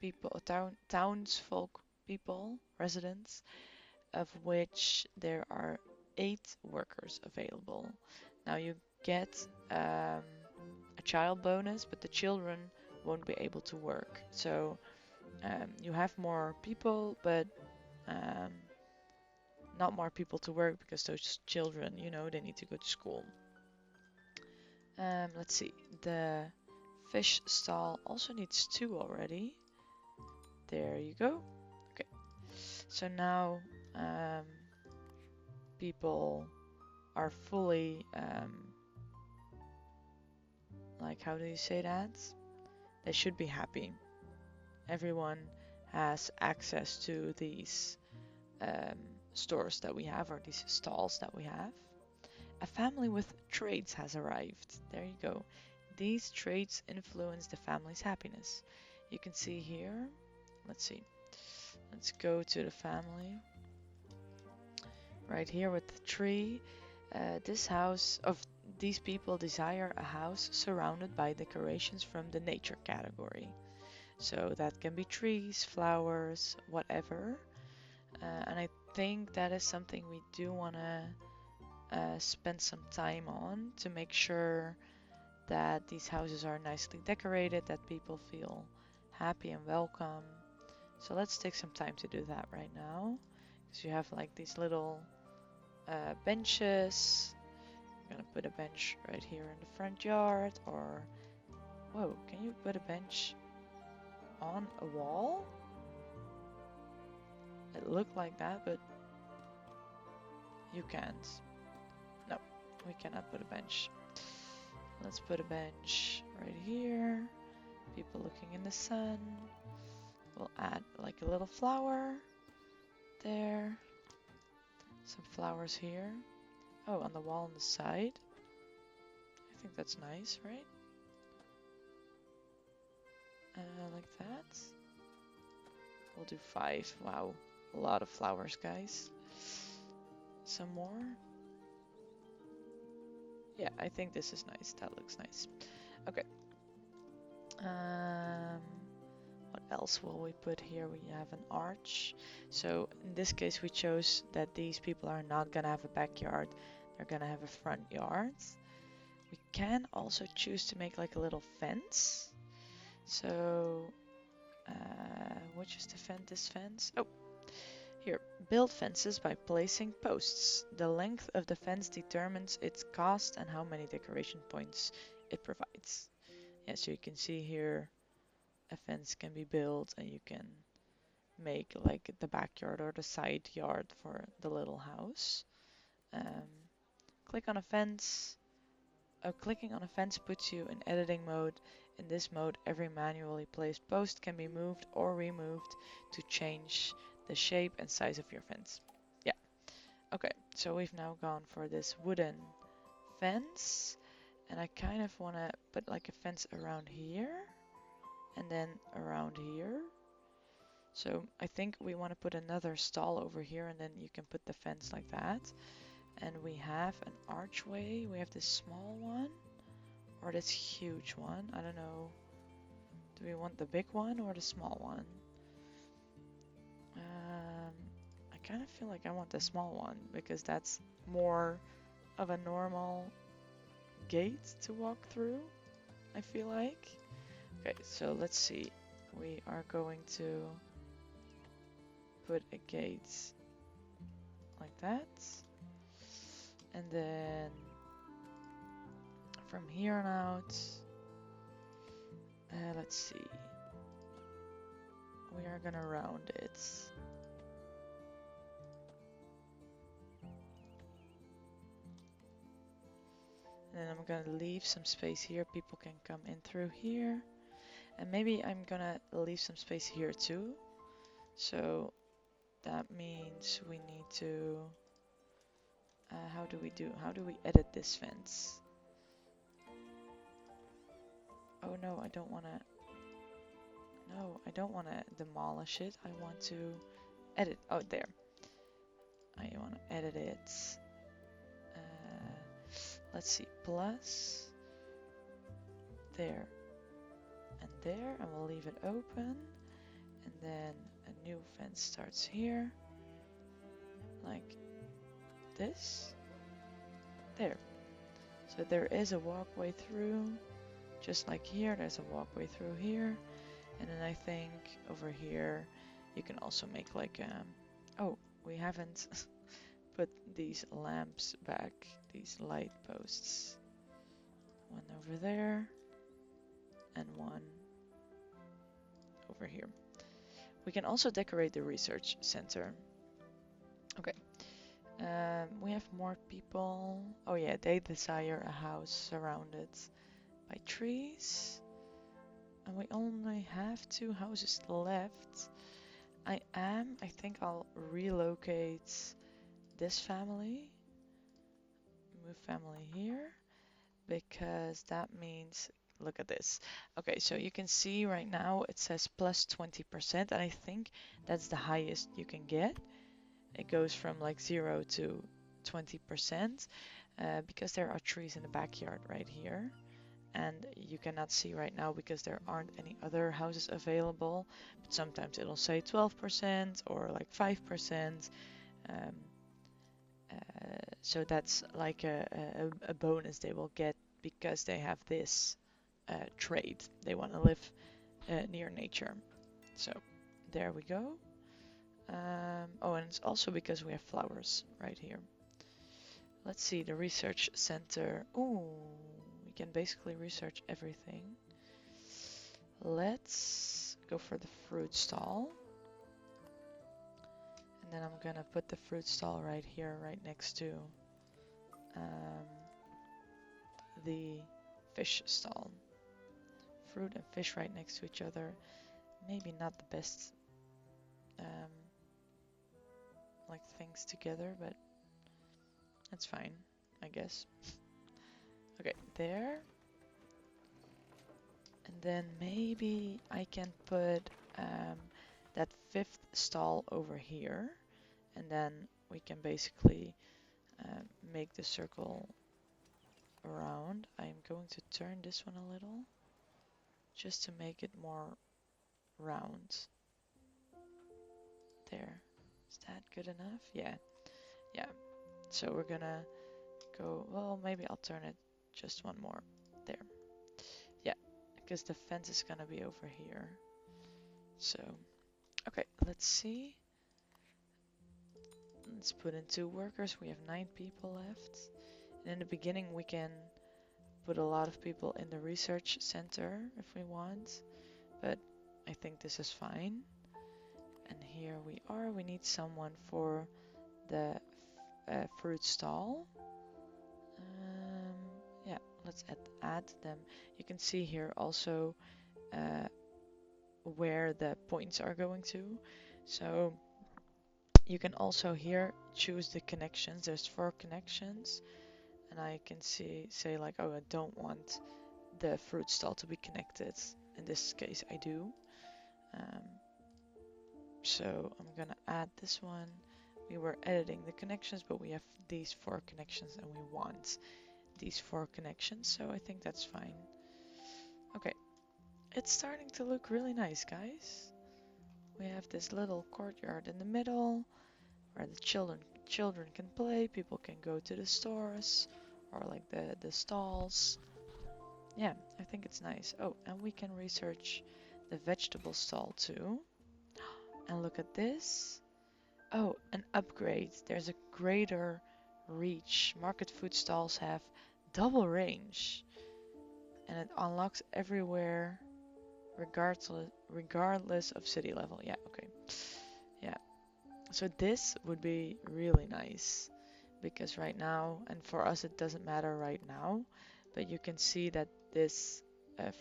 people, townsfolk people, residents, of which there are 8 workers available. Now you get a child bonus, but the children won't be able to work. So you have more people, but not more people to work because those children, they need to go to school. Let's see, the fish stall also needs 2 already. There you go. Okay, so now people are fully, like, how do you say that? They should be happy. Everyone has access to these stores that we have, or these stalls that we have. A family with traits has arrived. There you go. These traits influence the family's happiness. You can see here. Let's see. Let's go to the family. Right here with the tree. This house of these people desire a house surrounded by decorations from the nature category. So that can be trees, flowers, whatever. And I think that is something we do want to spend some time on to make sure that these houses are nicely decorated, that people feel happy and welcome. So let's take some time to do that right now. Because you have like these little benches. I'm gonna put a bench right here in the front yard, or whoa, can you put a bench on a wall? It looked like that, but you can't. No, we cannot put a bench. Let's put a bench right here. People looking in the sun. We'll add like a little flower there. Some flowers here. Oh, on the wall on the side. I think that's nice, right? Like that. We'll do 5. Wow, a lot of flowers, guys. Some more. Yeah, I think this is nice. That looks nice. Okay. What else will we put here? We have an arch. So in this case, we chose that these people are not gonna have a backyard. They're gonna have a front yard. We can also choose to make like a little fence. So, which is this fence? Oh, here. Build fences by placing posts. The length of the fence determines its cost and how many decoration points it provides. Yeah, so you can see here a fence can be built and you can make like the backyard or the side yard for the little house. Click on a fence. clicking on a fence puts you in editing mode. In this mode, every manually placed post can be moved or removed to change the shape and size of your fence. Yeah. Okay, so we've now gone for this wooden fence, and I kind of want to put like a fence around here and then around here. So I think we want to put another stall over here, and then you can put the fence like that. And we have an archway. We have this small one or this huge one. I don't know. Do we want the big one or the small one? I kind of feel like I want the small one because that's more of a normal gate to walk through, I feel like. Okay, so let's see. We are going to put a gate like that. And then from here on out, let's see. We are gonna round it. And then I'm gonna leave some space here. People can come in through here. And maybe I'm gonna leave some space here too. So that means we need to... how do we edit this fence? Oh no, I don't wanna... No, I don't wanna demolish it. I want to edit. Oh, there. I wanna edit it. Let's see, plus there and there, and we'll leave it open. And then a new fence starts here, like this. There. So there is a walkway through, just like here, there's a walkway through here. And then I think over here, you can also make like, oh, we haven't put these lamps back, these light posts. One over there, and one over here. We can also decorate the research center. Okay. We have more people. Oh yeah, they desire a house surrounded by trees. And we only have 2 houses left. I think I'll relocate this family. Move family here. Because that means, look at this. Okay, so you can see right now it says plus 20%. And I think that's the highest you can get. It goes from like 0 to 20% because there are trees in the backyard right here. And you cannot see right now because there aren't any other houses available. But sometimes it'll say 12% or like 5%. So that's like a bonus they will get because they have this trade. They want to live near nature. So there we go. Oh, and it's also because we have flowers right here. Let's see, the research center. Ooh, we can basically research everything. Let's go for the fruit stall. And then I'm gonna put the fruit stall right here, right next to the fish stall. Fruit and fish right next to each other. Maybe not the best like things together, but that's fine, I guess. Okay, there. And then maybe I can put that 5th stall over here, and then we can basically make the circle around. I'm going to turn this one a little just to make it more round. There. Is that good enough? Yeah. Yeah. So we're gonna go, well, maybe I'll turn it just one more. There. Yeah, because the fence is gonna be over here. So, okay, let's see. Let's put in 2 workers. We have 9 people left. And in the beginning, we can put a lot of people in the research center if we want. But I think this is fine. And here we are. We need someone for the fruit stall. Yeah, let's add them. You can see here also where the points are going to. So you can also here choose the connections. There's 4 connections, and I can say like, oh, I don't want the fruit stall to be connected. In this case, I do. So I'm gonna add this one. We were editing the connections, but we have these 4 connections and we want these 4 connections, so I think that's fine. Okay, it's starting to look really nice, guys. We have this little courtyard in the middle where the children can play, people can go to the stores or like the stalls. Yeah, I think it's nice. Oh, and we can research the vegetable stall too. And look at this. Oh, an upgrade. There's a greater reach. Market food stalls have double range. And it unlocks everywhere regardless of city level. Yeah, okay. Yeah. So this would be really nice because right now, and for us it doesn't matter right now, but you can see that this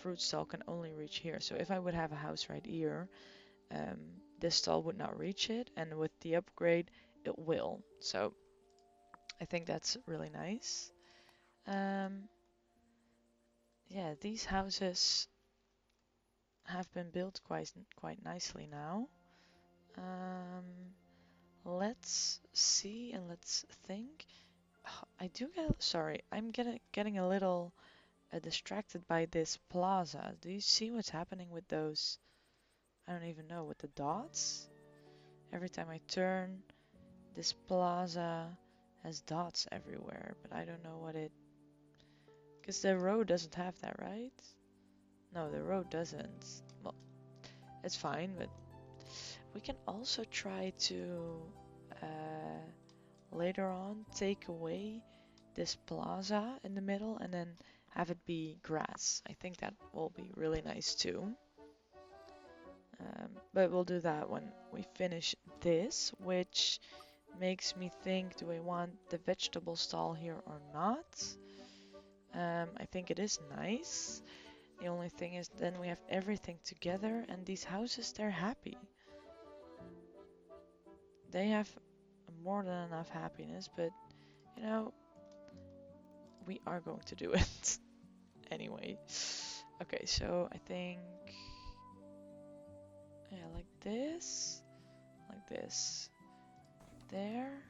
fruit stall can only reach here. So if I would have a house right here, this stall would not reach it, and with the upgrade it will. So I think that's really nice. Yeah, these houses have been built quite nicely now. Let's see and let's think. I do get, sorry, I'm getting a little distracted by this plaza. Do you see what's happening with those? I don't even know, with the dots? Every time I turn, this plaza has dots everywhere, but I don't know what it... Because the road doesn't have that, right? No, the road doesn't. Well, it's fine, but we can also try to later on take away this plaza in the middle and then have it be grass. I think that will be really nice too. But we'll do that when we finish this, which makes me think, do I want the vegetable stall here or not? I think it is nice. The only thing is then we have everything together and these houses, they're happy. They have more than enough happiness, but you know, we are going to do it anyway. Okay, so I think, yeah, like this, there.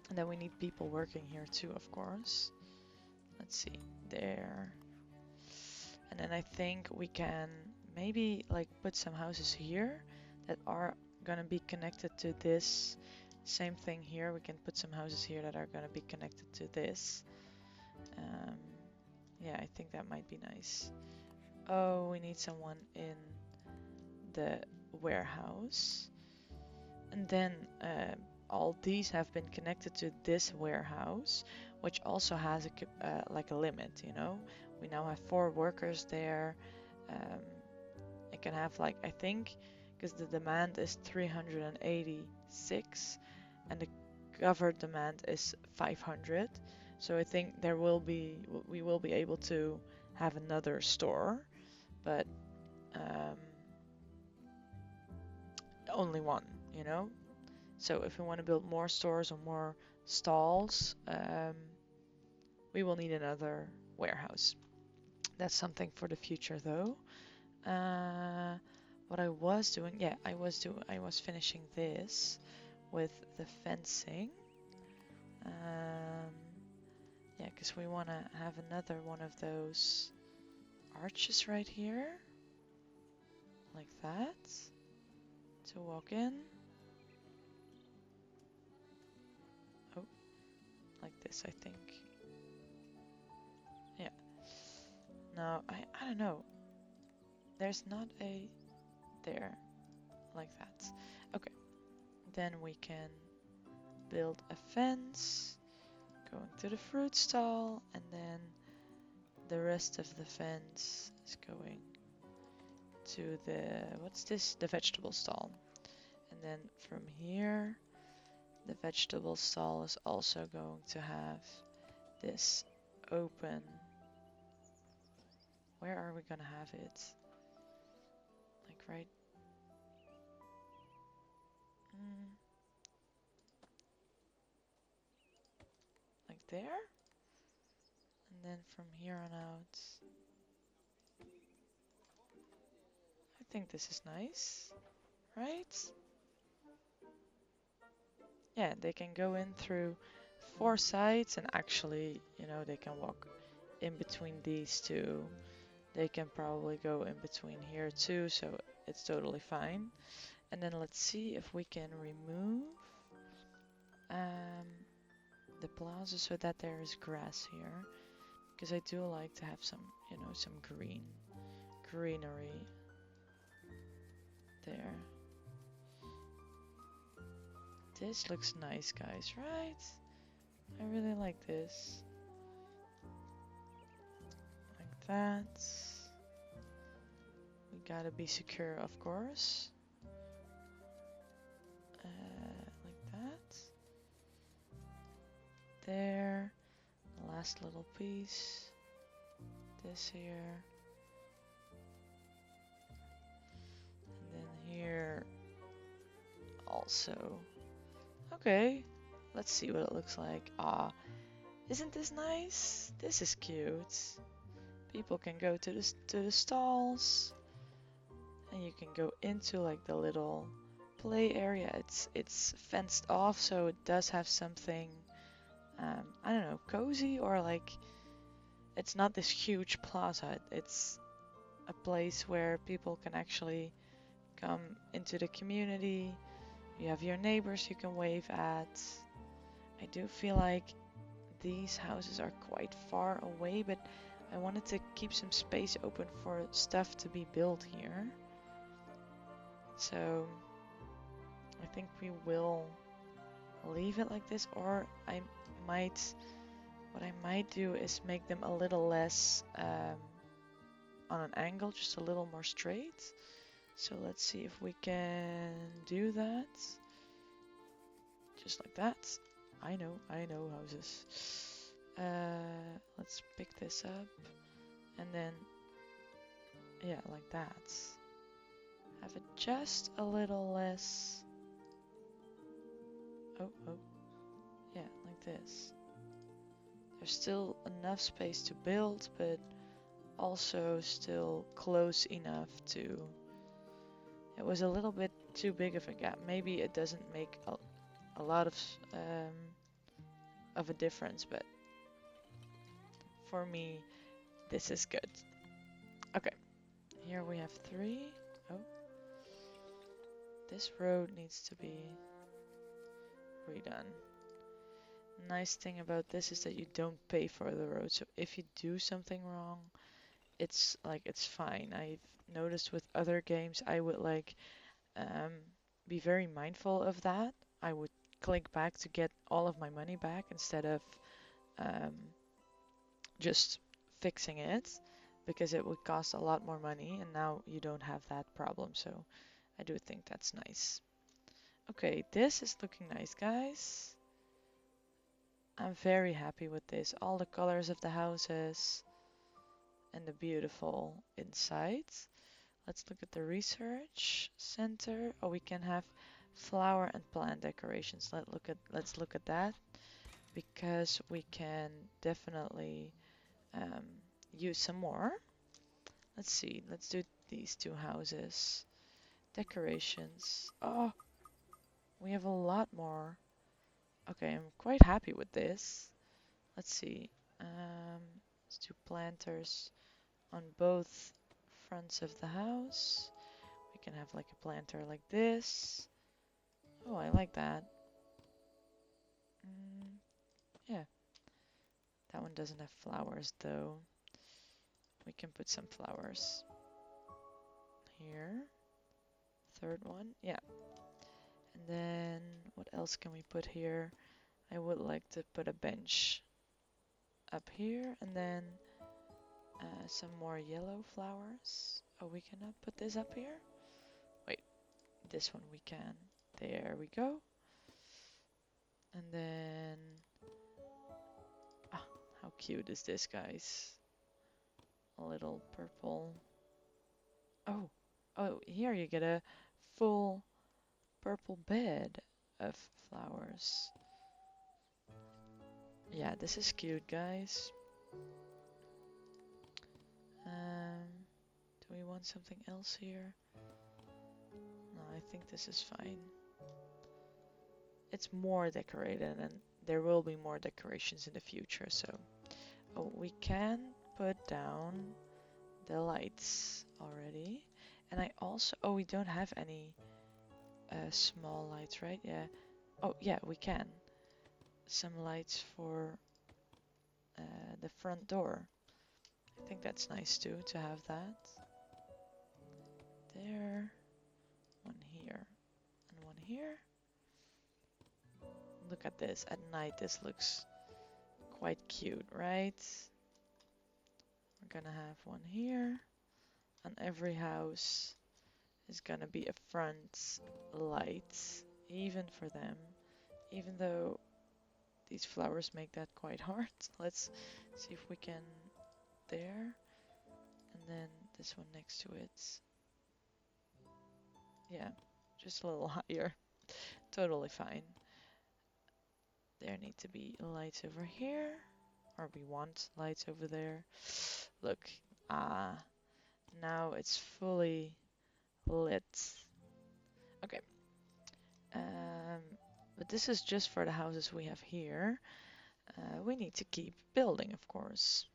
And then we need people working here too, of course. Let's see, there. And then I think we can maybe like put some houses here that are gonna be connected to this. Same thing here, we can put some houses here that are gonna be connected to this. Yeah, I think that might be nice. Oh, we need someone in the warehouse. And then all these have been connected to this warehouse, which also has like a limit, you know. We now have 4 workers there. It can have like, I think, because the demand is 386 and the covered demand is 500. So I think we will be able to have another store, but only one, you know. So if we want to build more stores or more stalls, we will need another warehouse. That's something for the future though. What I was doing, yeah, I was finishing this with the fencing. Yeah, because we want to have another one of those arches right here, like that, to walk in. Oh, like this, I think. Yeah. No, I don't know. There's not a there, like that. Okay. Then we can build a fence going to the fruit stall, and then the rest of the fence is going to the, what's this? The vegetable stall. And then from here The vegetable stall is also going to have this open. Where are we gonna have it? Like right. Mm, like there? And then from here on out. I think this is nice, right? Yeah, they can go in through 4 sides and actually, you know, they can walk in between these two. They can probably go in between here too, so it's totally fine. And then let's see if we can remove um, the plaza so that there is grass here. Because I do like to have some, you know, some greenery there. This looks nice, guys, right? I really like this. Like that. We gotta be secure, of course. Like that. There. The last little piece. This here. And then here also. Okay. Let's see what it looks like. Ah, isn't this nice? This is cute. People can go to the stalls, and you can go into like the little play area. It's fenced off, so it does have something I don't know, cozy, or like it's not this huge plaza. It's a place where people can actually come into the community. You have your neighbors you can wave at. I do feel like these houses are quite far away, but I wanted to keep some space open for stuff to be built here. So I think we will leave it like this, or what I might do is make them a little less on an angle, just a little more straight. So let's see if we can do that. Just like that. I know houses. Let's pick this up. And then, yeah, like that. Have it just a little less. Oh, yeah, like this. There's still enough space to build, but also still close enough to. It was a little bit too big of a gap. Maybe it doesn't make a lot of a difference, but for me, this is good. Okay, here we have 3. Oh, this road needs to be redone. Nice thing about this is that you don't pay for the road, so if you do something wrong, it's fine. I've noticed with other games I would um, be very mindful of that. I would click back to get all of my money back instead of um, just fixing it, because it would cost a lot more money, and now you don't have that problem, so I do think that's nice. Okay, this is looking nice, guys. I'm very happy with this. All the colors of the houses and the beautiful inside. Let's look at the research center. Oh, we can have flower and plant decorations. Let's look at that, because we can definitely um, use some more. Let's see. Let's do these 2 houses. Decorations. Oh, we have a lot more. Okay, I'm quite happy with this. Let's see. Let's do planters on both fronts of the house. We can have like a planter like this. Oh, I like that. Yeah, that one doesn't have flowers though. We can put some flowers here. 3rd one, yeah. And then what else can we put here? I would like to put a bench up here, and then some more yellow flowers. Oh, we cannot put this up here? Wait, this one we can. There we go. And then, ah, how cute is this, guys? A little purple. Oh, oh, here you get a full purple bed of flowers. Yeah, this is cute, guys. Do we want something else here? No, I think this is fine. It's more decorated and there will be more decorations in the future, so. Oh, we can put down the lights already. And I also, oh, we don't have any small lights, right? Yeah. Oh, yeah, we can. Some lights for the front door. I think that's nice too, to have that. There. One here. And one here. Look at this. At night, this looks quite cute, right? We're gonna have one here. On every house is gonna be a front light, even for them. Even though these flowers make that quite hard. Let's see if we can there. And then this one next to it. Yeah, just a little higher. Totally fine. There need to be lights over here. Or we want lights over there. Look. Ah. Now it's fully lit. Okay. But this is just for the houses we have here. We need to keep building, of course.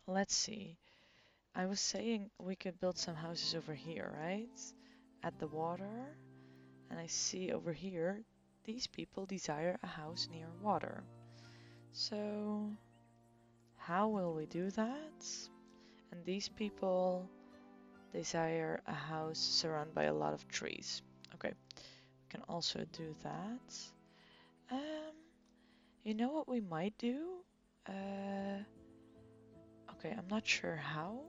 Let's see. I was saying we could build some houses over here, right? At the water. And I see over here, these people desire a house near water. So, how will we do that? And these people desire a house surrounded by a lot of trees. Okay, we can also do that. You know what we might do? Okay, I'm not sure how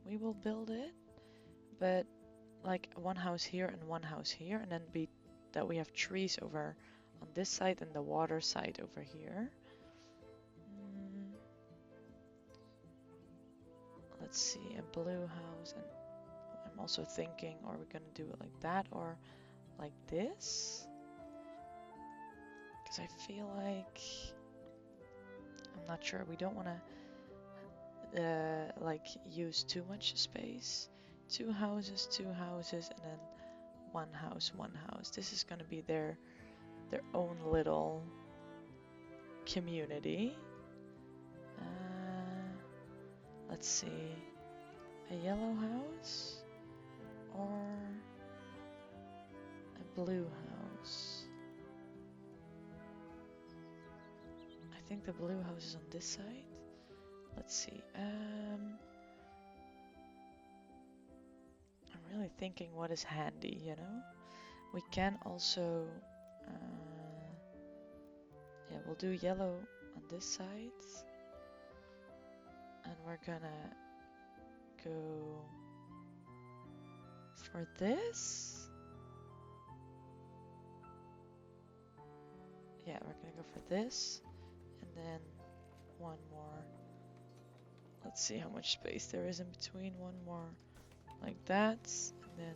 we will build it, but like one house here and one house here, and then be that we have trees over on this side and the water side over here. Let's see, a blue house, and I'm also thinking, are we gonna do it like that or like this? Because I feel like I'm not sure. We don't want to like use too much space. Two houses, and then one house, one house. This is gonna be their own little community. Let's see, a yellow house or a blue house. I think the blue house is on this side. Let's see. I'm really thinking what is handy, you know? We can also, yeah, we'll do yellow on this side. And we're gonna go for this. Yeah, we're gonna go for this. And then one more. Let's see how much space there is in between. One more like that. And then,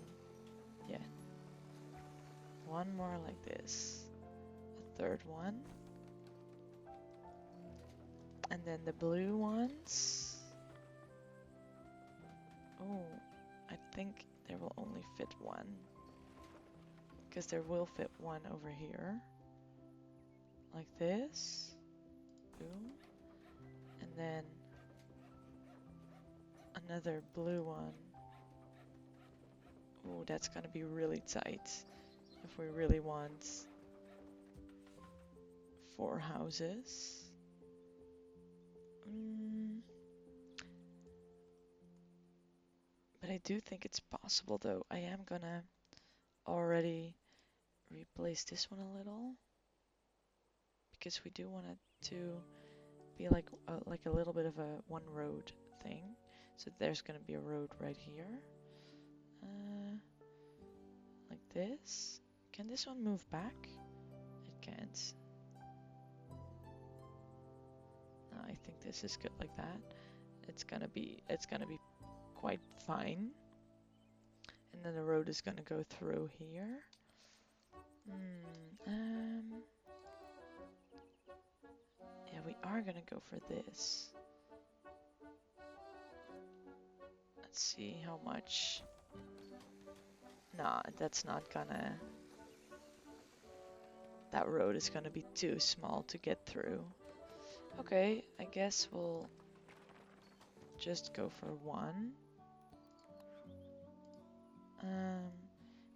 yeah. One more like this. A third one. And then the blue ones. Oh, I think there will only fit one. Because there will fit one over here. Like this. Boom. And then another blue one. Oh, that's gonna be really tight. If we really want 4 houses. But I do think it's possible though. I am gonna already replace this one a little. Because we do want it to be like a little bit of a one road thing. So there's gonna be a road right here. Like this. Can this one move back? can't. No, I think this is good like that. It's gonna be quite fine. And then the road is gonna go through here. Yeah, we are gonna go for this. Let's see how much. Nah, that's not gonna. That road is gonna be too small to get through. Okay, I guess we'll just go for one.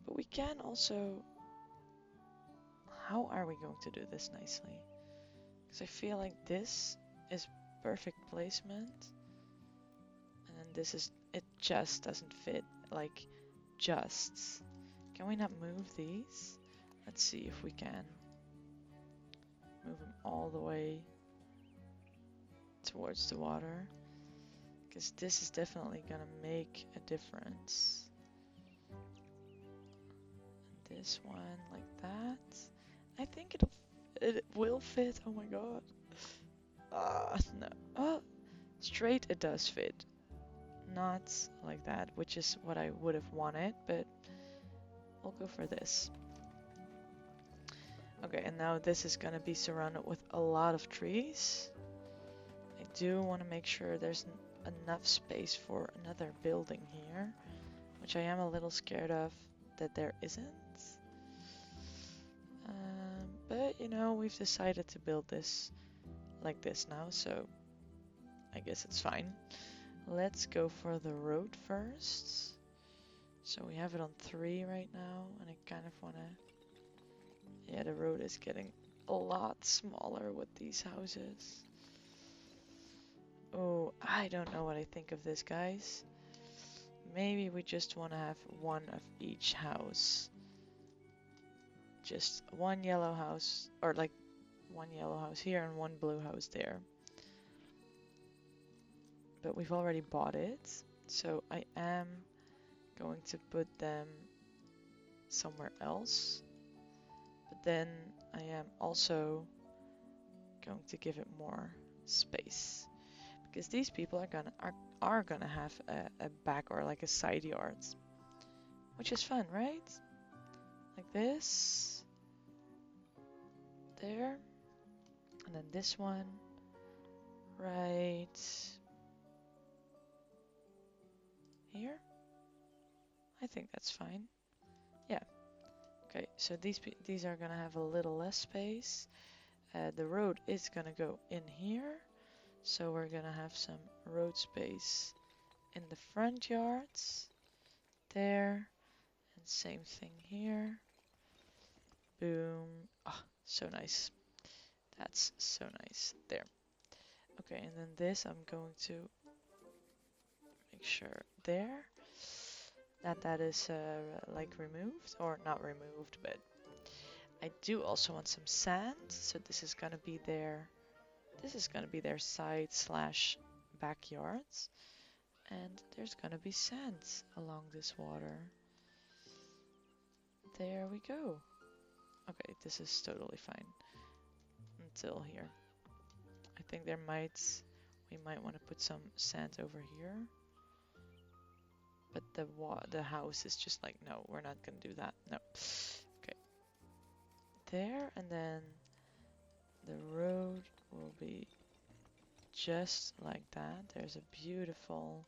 But we can also. How are we going to do this nicely? Because I feel like this is perfect placement. And then this is. It just doesn't fit. Like, just. Can we not move these? Let's see if we can. Move them all the way towards the water. Because this is definitely gonna make a difference. And this one like that. I think it will fit. Oh my god. No. Oh, straight it does fit. Not like that, which is what I would have wanted, but we'll go for this. Okay, and now this is gonna be surrounded with a lot of trees. I do want to make sure there's enough space for another building here, which I am a little scared of that there isn't. But you know, we've decided to build this like this now, so I guess it's fine. Let's go for the road first. So we have it on 3 right now, and I kind of want to... Yeah, the road is getting a lot smaller with these houses. Oh, I don't know what I think of this, guys. Maybe we just want to have one of each house. Just one yellow house, or like one yellow house here and one blue house there. But we've already bought it, so I am going to put them somewhere else. But then I am also going to give it more space. Because these people are gonna have a back or like a side yard. Which is fun, right? Like this. There. And then this one. Right here. I think that's fine. Yeah. Okay, so these are gonna have a little less space. The road is gonna go in here. So we're gonna have some road space in the front yards. There. And same thing here. Boom. Oh, so nice. That's so nice. There. Okay, and then this I'm going to make sure there that is like removed, or not removed, but I do also want some sand. So this is gonna be their side slash backyards, and there's gonna be sand along this water. There we go. Okay, this is totally fine until here. I think we might want to put some sand over here. But the house is just like, no, we're not gonna do that. No. Okay. There, and then the road will be just like that. There's a beautiful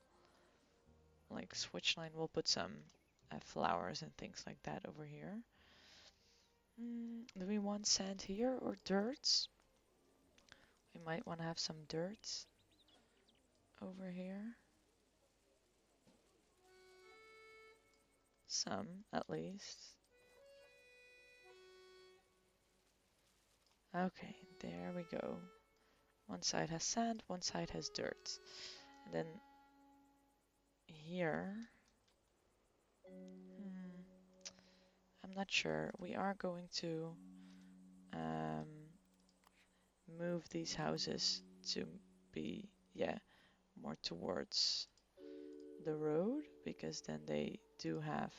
like switch line. We'll put some flowers and things like that over here. Do we want sand here or dirt? We might want to have some dirt over here. Some, at least. Okay, there we go. One side has sand, one side has dirt. And then here, I'm not sure. We are going to move these houses to be, yeah, more towards the road, because then they do have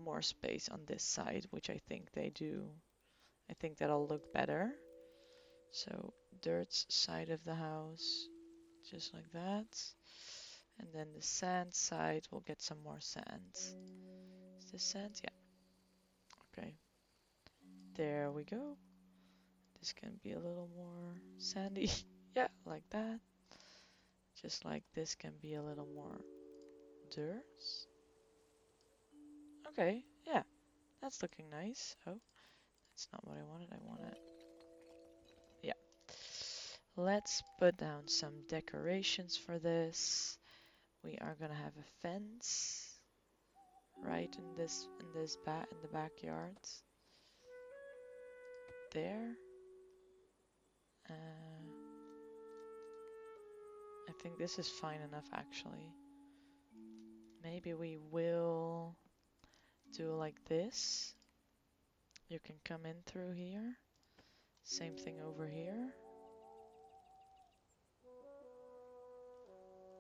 more space on this side, which I think they do I think that'll look better. So dirt side of the house, just like that. And then the sand side, we'll get some more sand. Is this sand? Yeah. Okay. There we go. This can be a little more sandy. Yeah, like that. Just like this can be a little more dirt. Okay, yeah. That's looking nice. Oh, that's not what I wanted. I wanted... Yeah. Let's put down some decorations for this. We are gonna have a fence right in the backyard. There. I think this is fine enough actually. Maybe we will do like this. You can come in through here. Same thing over here.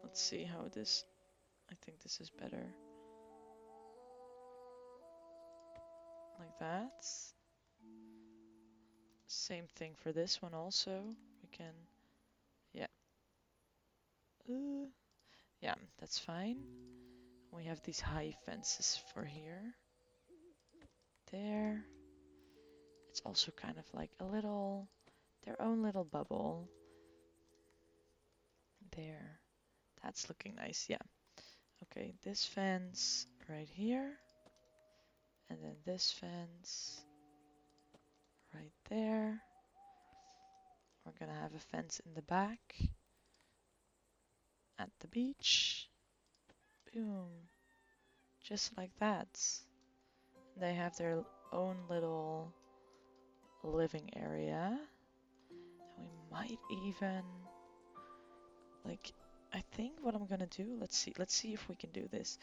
Let's see how this... I think this is better. Like that. Same thing for this one also. We can... Yeah. Yeah, that's fine. We have these high fences for here. There. It's also kind of like a little... their own little bubble. There. That's looking nice, yeah. Okay, this fence right here. And then this fence right there. We're gonna have a fence in the back. At the beach. Boom. Just like that. They have their own little living area. And we might even... like... I think what I'm gonna do... Let's see if we can do this.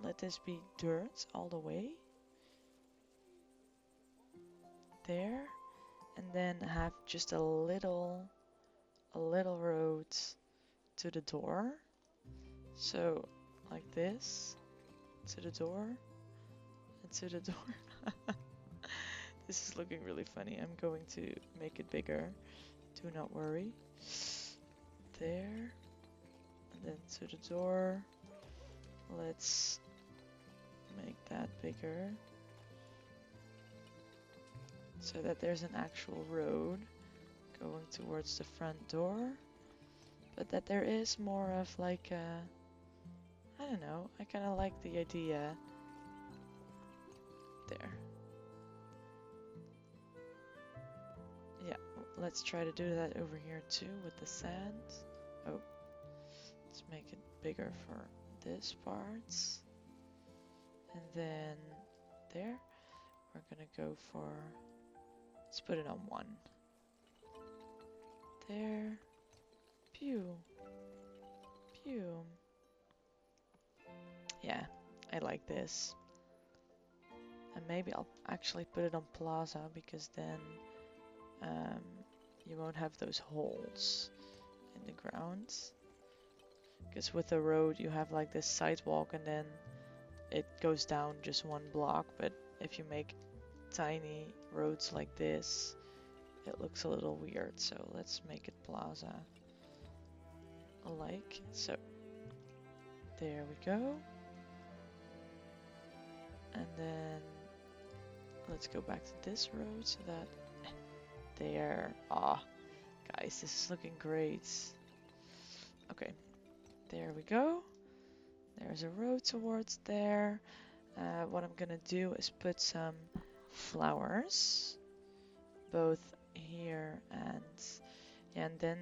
Let this be dirt all the way. There. And then have just a little road to the door. So, like this. To the door. And to the door. This is looking really funny. I'm going to make it bigger. Do not worry. There. And then to the door. Let's make that bigger. So that there's an actual road going towards the front door. But that there is more of like a... I don't know. I kind of like the idea. There. Yeah, let's try to do that over here too with the sand. Oh, let's make it bigger for this part. And then there, we're gonna go for... let's put it on 1. There. Pew. Pew. Yeah, I like this. And maybe I'll actually put it on Plaza because then you won't have those holes in the ground. Because with the road you have like this sidewalk and then it goes down just 1 block. But if you make tiny roads like this, it looks a little weird. So let's make it Plaza alike. So there we go. And then let's go back to this road so that... there. Ah, guys, this is looking great. Okay, there we go. There's a road towards there. What I'm gonna do is put some flowers, both here and... yeah, and then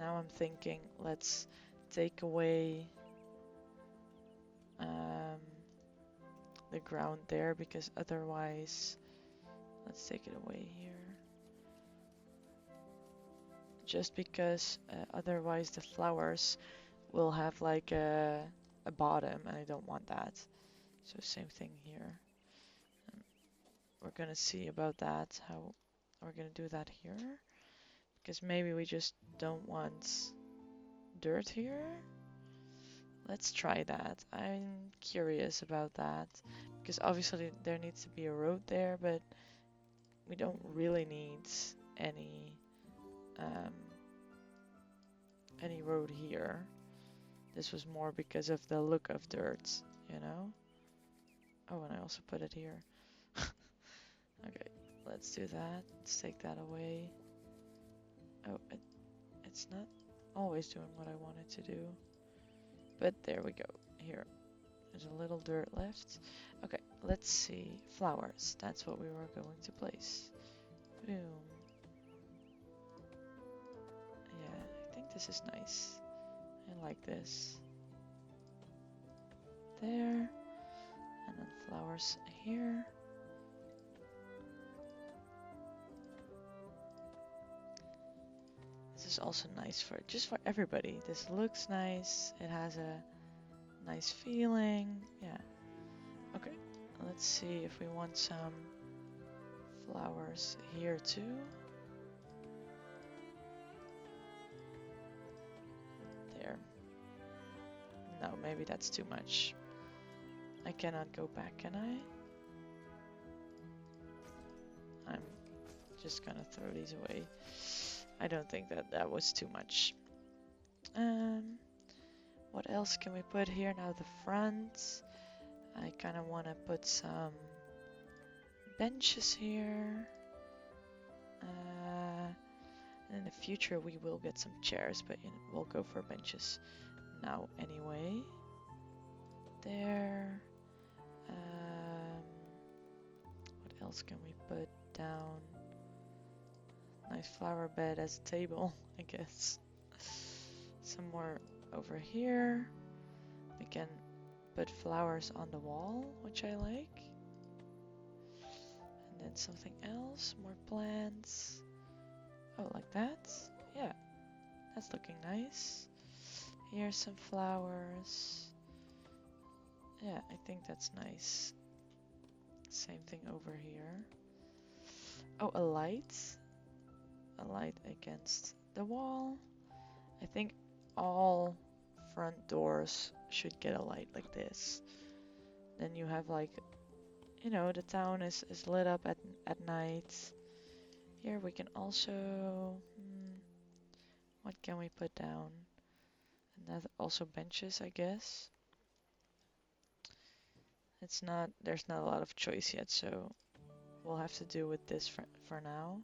now I'm thinking let's take away the ground there because otherwise... let's take it away here. Just because otherwise the flowers will have like a bottom and I don't want that. So same thing here. And we're gonna see about that, how we're gonna do that here. Because maybe we just don't want dirt here. Let's try that. I'm curious about that. Because obviously there needs to be a road there, but we don't really need um, any road here. This was more because of the look of dirt, you know? Oh, and I also put it here. Okay, let's do that. Let's take that away. Oh, it's not always doing what I want it to do. But there we go. Here, there's a little dirt left. Okay, let's see. Flowers. That's what we were going to place. Boom. Yeah, I think this is nice. I like this. There. And then flowers here. This is also nice for just for everybody. This looks nice. It has a nice feeling. Yeah. Okay. Let's see if we want some flowers here too. There. No, maybe that's too much. I cannot go back, can I? I'm just gonna throw these away. I don't think that was too much. What else can we put here? Now the front. I kind of want to put some benches here. In the future we will get some chairs, but we'll go for benches now anyway. There. What else can we put down? Nice flower bed as a table, I guess. Some more over here. We can put flowers on the wall, which I like. And then something else, more plants. Oh, like that? Yeah, that's looking nice. Here's some flowers. Yeah, I think that's nice. Same thing over here. Oh, a light. A light against the wall. I think all front doors should get a light like this. Then you have like, you know, the town is lit up at night. Here we can also, what can we put down? And that also benches, I guess. There's not a lot of choice yet, so we'll have to do with this for now.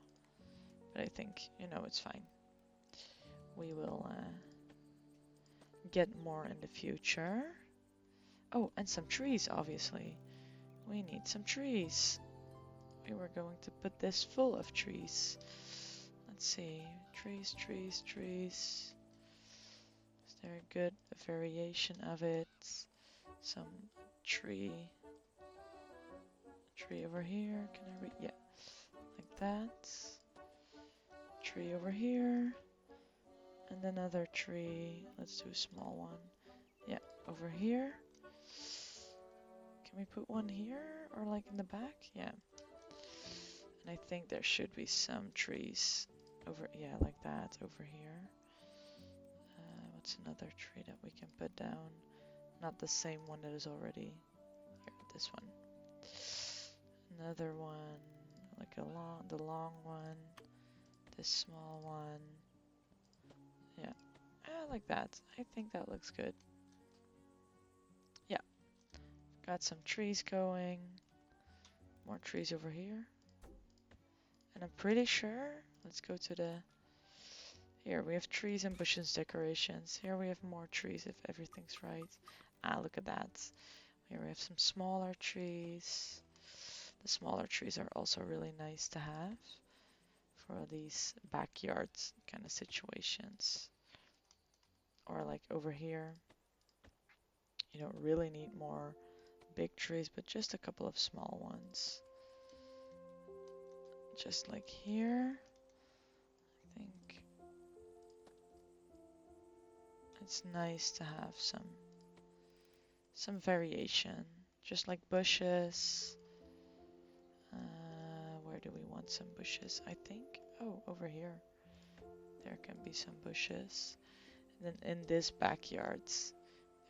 But I think, you know, it's fine. We will get more in the future. Oh, and some trees, obviously. We need some trees. We were going to put this full of trees. Let's see. Trees, trees, trees. Is there a good variation of it? Some tree. Tree over here. Can I read? Yeah. Like that. Tree over here. And another tree. Let's do a small one. Yeah, over here. Can we put one here or like in the back? Yeah. And I think there should be some trees over, yeah, like that over here. What's another tree that we can put down? Not the same one that is already here, this one. Another one, like the long one, this small one. Yeah, I like that. I think that looks good. Yeah, got some trees going. More trees over here. And I'm pretty sure, let's go to the, here we have trees and bushes decorations. Here we have more trees if everything's right. Ah, look at that. Here we have some smaller trees. The smaller trees are also really nice to have for these backyard kind of situations. Or like over here, you don't really need more big trees, but just a couple of small ones. Just like here, I think it's nice to have some variation, just like bushes. Where do we want some bushes? I think, oh, over here, there can be some bushes. And then in this backyard,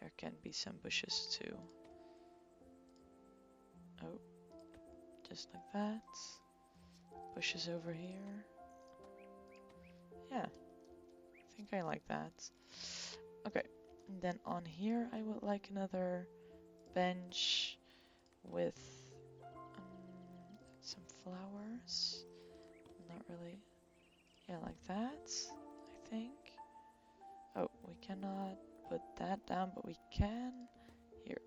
there can be some bushes too. Oh, just like that. bushes over here. Yeah, I think I like that. Okay, and then on here I would like another bench with some flowers. Not really. Yeah, like that, I think. Oh, we cannot put that down, but we can. Here,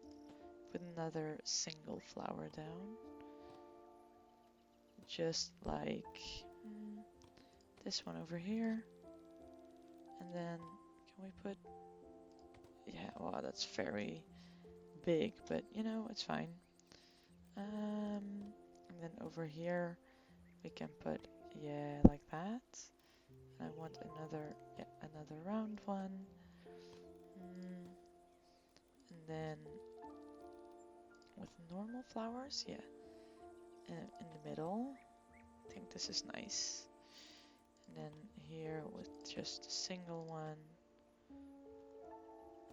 put another single flower down. Just like this one over here. And then, can we put... Yeah, wow, that's very big, but you know, it's fine. And then over here, we can put, yeah, like that. And I want another round one. And then with normal flowers, yeah, in the middle. I think this is nice. And then here with just a single one.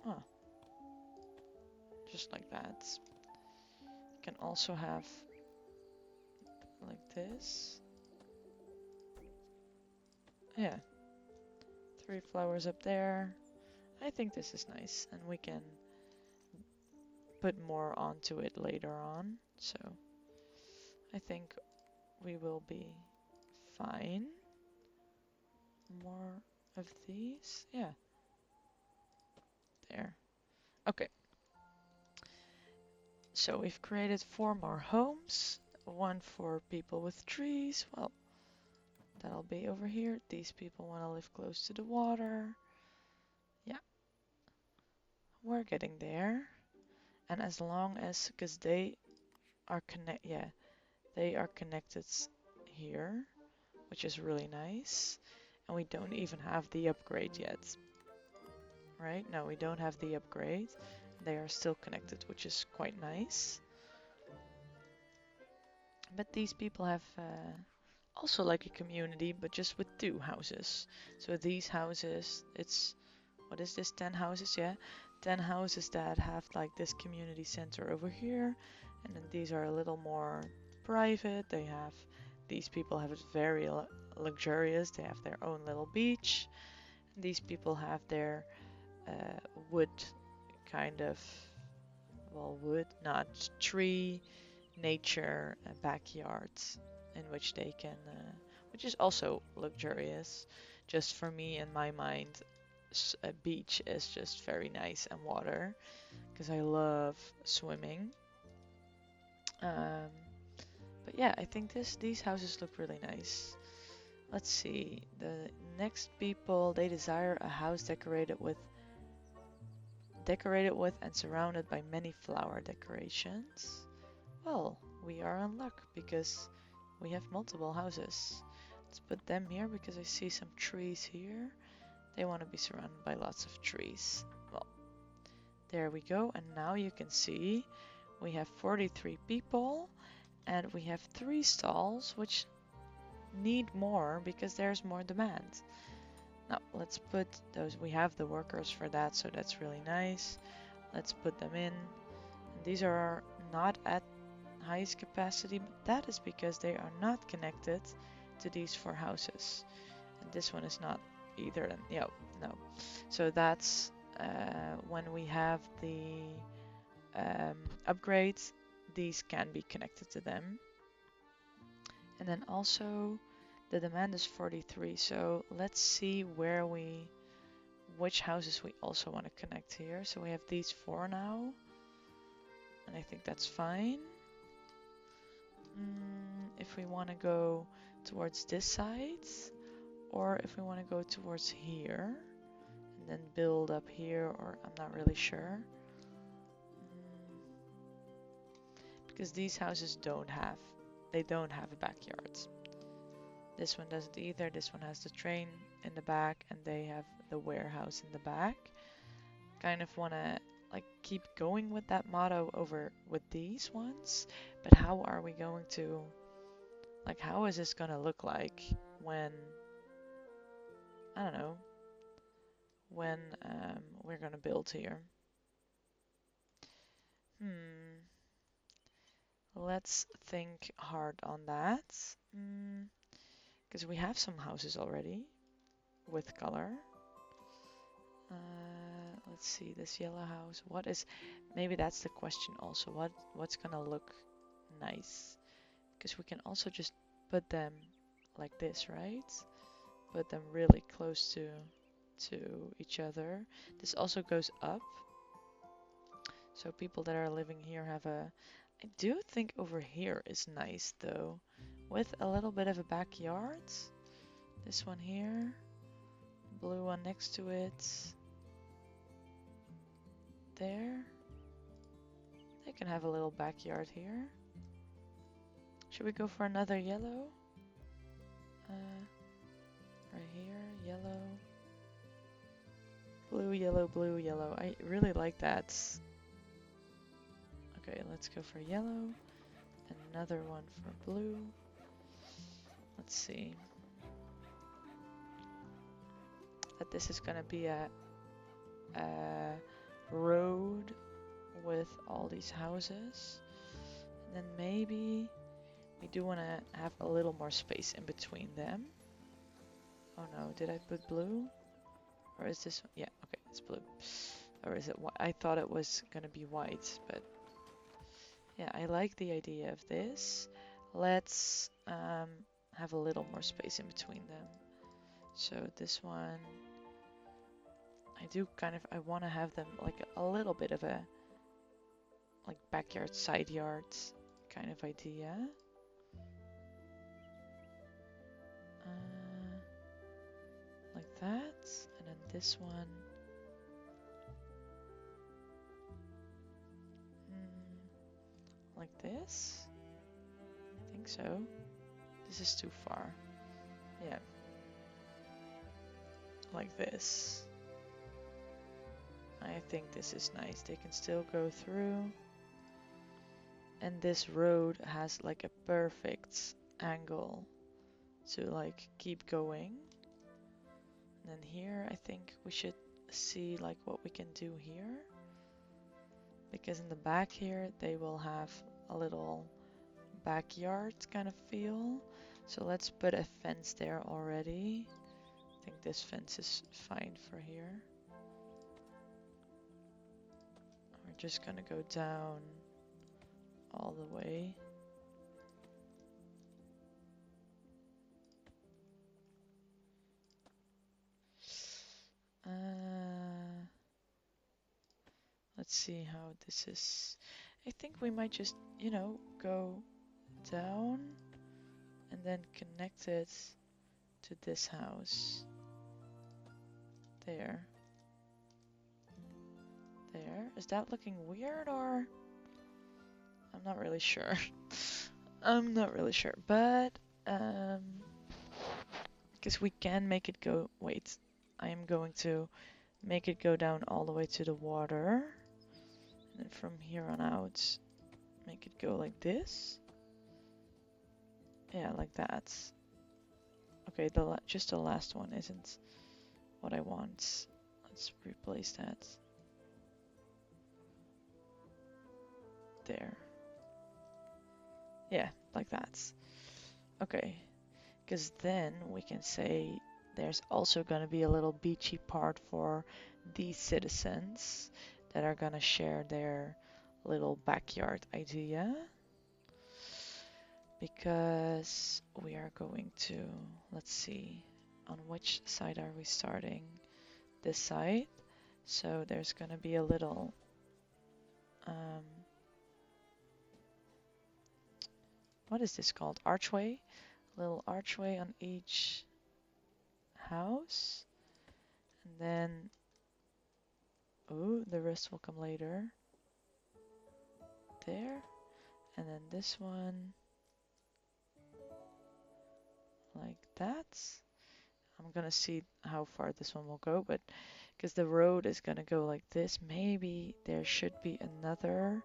Huh. Just like that. You can also have like this. Yeah. 3 flowers up there. I think this is nice, and we can put more onto it later on. So I think we will be fine. More of these. Yeah. There. Okay. So we've created 4 more homes. 1 for people with trees. Well, that'll be over here. These people want to live close to the water. Yeah. We're getting there. And as long as, because they are they are connected here, which is really nice. And we don't even have the upgrade yet. Right? No, we don't have the upgrade. They are still connected, which is quite nice. But these people have also like a community, but just with 2 houses. So these houses, it's, what is this, 10 houses? Yeah, 10 houses that have like this community center over here. And then these are a little more private. These people have it very luxurious. They have their own little beach. And these people have their wood kind of, well, wood, not tree, nature, backyards in which they can, which is also luxurious. Just for me, in my mind, a beach is just very nice, and water, because I love swimming. But yeah, I think these houses look really nice. Let's see, the next people, they desire a house decorated with and surrounded by many flower decorations. Well, we are in luck because we have multiple houses. Let's put them here because I see some trees here. They want to be surrounded by lots of trees. Well, there we go. And now you can see we have 43 people and we have 3 stalls, which need more because there's more demand. Now let's put those, we have the workers for that, so that's really nice. Let's put them in. And these are not at highest capacity, but that is because they are not connected to these 4 houses. And this one is not either. And yeah, no. So that's when we have the upgrades, these can be connected to them. And then also the demand is 43. So let's see which houses we also want to connect here. So we have these 4 now. And I think that's fine. If we want to go towards this side, or if we want to go towards here and then build up here, or I'm not really sure. Because these houses don't have a backyard. This one doesn't either. This one has the train in the back and they have the warehouse in the back. Kind of want to like keep going with that motto over with these ones, but how are we going to, like, how is this gonna look like when, I don't know, when we're gonna build here? Let's think hard on that. because we have some houses already with color. Let's see, this yellow house. What is, maybe that's the question also. What's gonna look nice? Because we can also just put them like this, right? Put them really close to each other. This also goes up. So people that are living here have a, I do think over here is nice though, with a little bit of a backyard. This one here, blue one next to it. There. They can have a little backyard here. Should we go for another yellow? Right here, yellow. Blue, yellow, blue, yellow. I really like that. Okay, let's go for yellow. Another one for blue. Let's see. That this is gonna be a road with all these houses. And then maybe we do want to have a little more space in between them. Oh no, did I put blue? Or is this one? Yeah, okay, it's blue. Or is it white? I thought it was gonna be white, but yeah, I like the idea of this. Let's have a little more space in between them. So this one, I do kind of, I want to have them like a little bit of a like backyard, side yard kind of idea. Like that, and then this one. Like this? I think so. This is too far. Yeah. Like this. I think this is nice. They can still go through. And this road has like a perfect angle to like keep going. And then here I think we should see like what we can do here. Because in the back here they will have a little backyard kind of feel. So let's put a fence there already. I think this fence is fine for here. We're just gonna go down all the way. Let's see how this is. I think we might just, you know, go down and then connect it to this house. There. There. Is that looking weird or? I'm not really sure. I'm not really sure, but because we can make it go, wait, I am going to make it go down all the way to the water. And then from here on out, make it go like this. Yeah, like that. Okay, just the last one isn't what I want. Let's replace that. There. Yeah, like that. Okay, because then we can say there's also going to be a little beachy part for these citizens that are going to share their little backyard idea. Because we are going to, let's see, on which side are we starting? This side. So there's going to be a little what is this called? Archway? A little archway on each house. And then, oh, the rest will come later. There. And then this one. Like that. I'm gonna see how far this one will go, but because the road is gonna go like this, maybe there should be another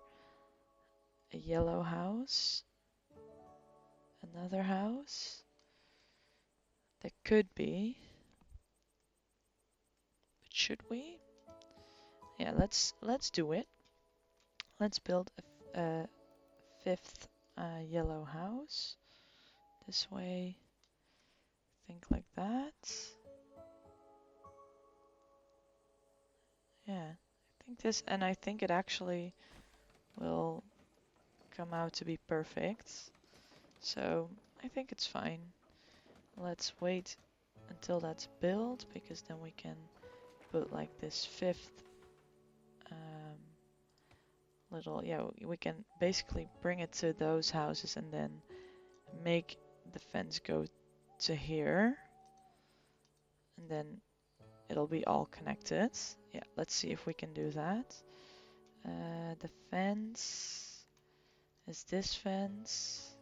yellow house. Another house. There could be. But should we? Yeah, let's do it. Let's build a fifth yellow house. This way. think like that. Yeah, I think this, and I think it actually will come out to be perfect. So I think it's fine. Let's wait until that's built, because then we can put like this fifth little, yeah, we can basically bring it to those houses and then make the fence go to here. And then it'll be all connected. Yeah, let's see if we can do that. The fence is this fence.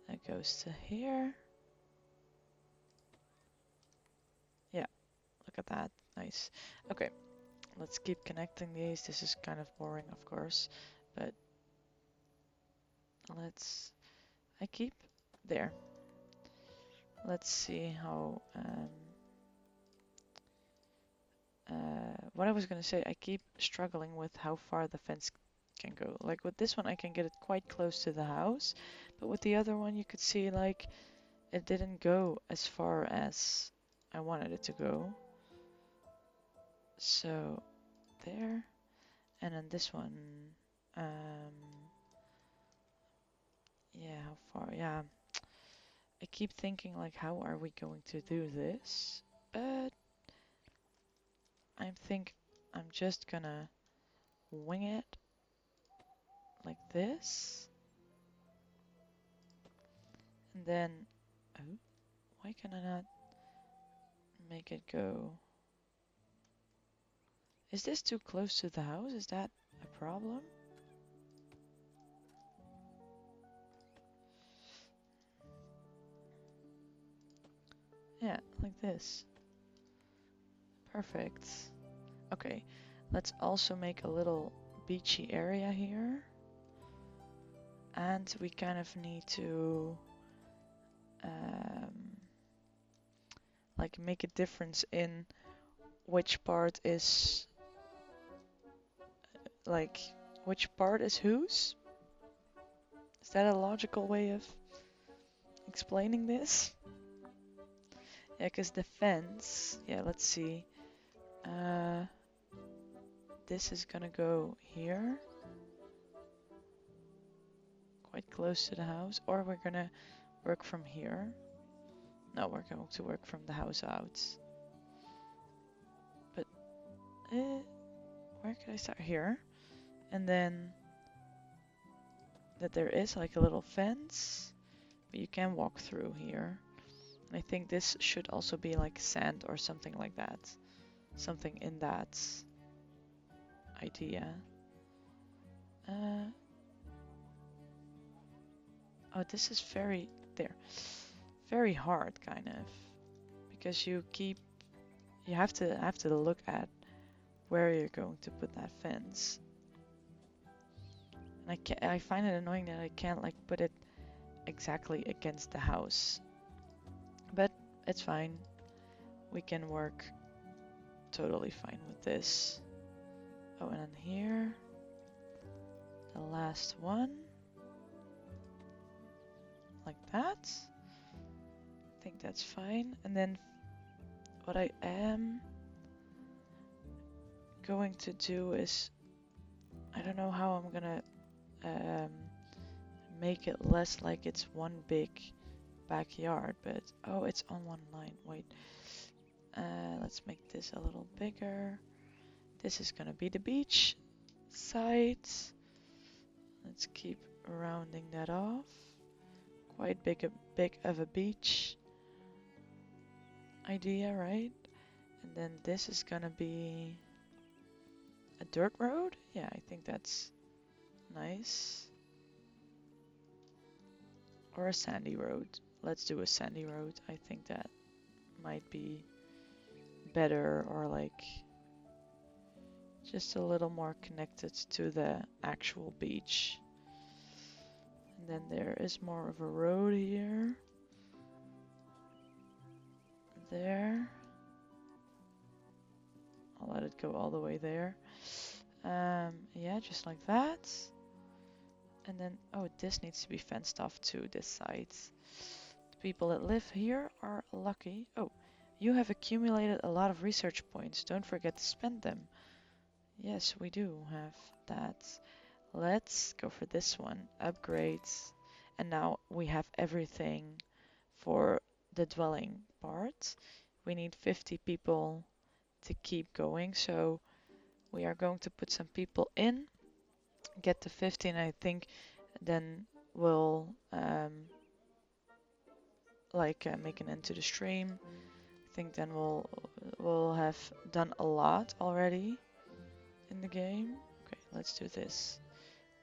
That goes to here. Yeah, look at that. Nice. Okay, let's keep connecting these. This is kind of boring, of course, but I keep there. Let's see how, what I was gonna say, I keep struggling with how far the fence can go. Like with this one, I can get it quite close to the house, but with the other one, you could see like it didn't go as far as I wanted it to go. So there, and then this one, yeah, how far? Yeah, I keep thinking like, how are we going to do this? But I think I'm just gonna wing it like this. And then, oh, why can I not make it go? Is this too close to the house? Is that a problem? Yeah, like this. Perfect. Okay, let's also make a little beachy area here. And we kind of need to like make a difference in which part is like which part is whose. Is that a logical way of explaining this? Yeah, because the fence, yeah, let's see. This is gonna go here, quite close to the house, or we're gonna work from here. No, we're going to work from the house out. But where could I start? Here. And then that there is like a little fence, but you can walk through here. And I think this should also be like sand or something like that. Something in that idea. Oh, this is very hard kind of, because you have to look at where you're going to put that fence. And I find it annoying that I can't like put it exactly against the house. But it's fine. We can work totally fine with this. Oh, and then here, the last one. Like that. I think that's fine. And then what I am going to do is, I don't know how I'm gonna make it less like it's one big backyard, but oh, it's on one line. Wait, let's make this a little bigger. This is gonna be the beach side. Let's keep rounding that off. Quite big of a beach idea, right? And then this is gonna be a dirt road. Yeah, I think that's nice. Or a sandy road. Let's do a sandy road. I think that might be better, or like just a little more connected to the actual beach. And then there is more of a road here. There. I'll let it go all the way there. Yeah, just like that. And then, oh, this needs to be fenced off too, this side. people that live here are lucky. Oh, you have accumulated a lot of research points. Don't forget to spend them. Yes, we do have that. Let's go for this one. Upgrades. And now we have everything for the dwelling part. We need 50 people to keep going, so we are going to put some people in, get to 15, I think then we'll make an end to the stream. I think then we'll have done a lot already in the game. Okay, let's do this.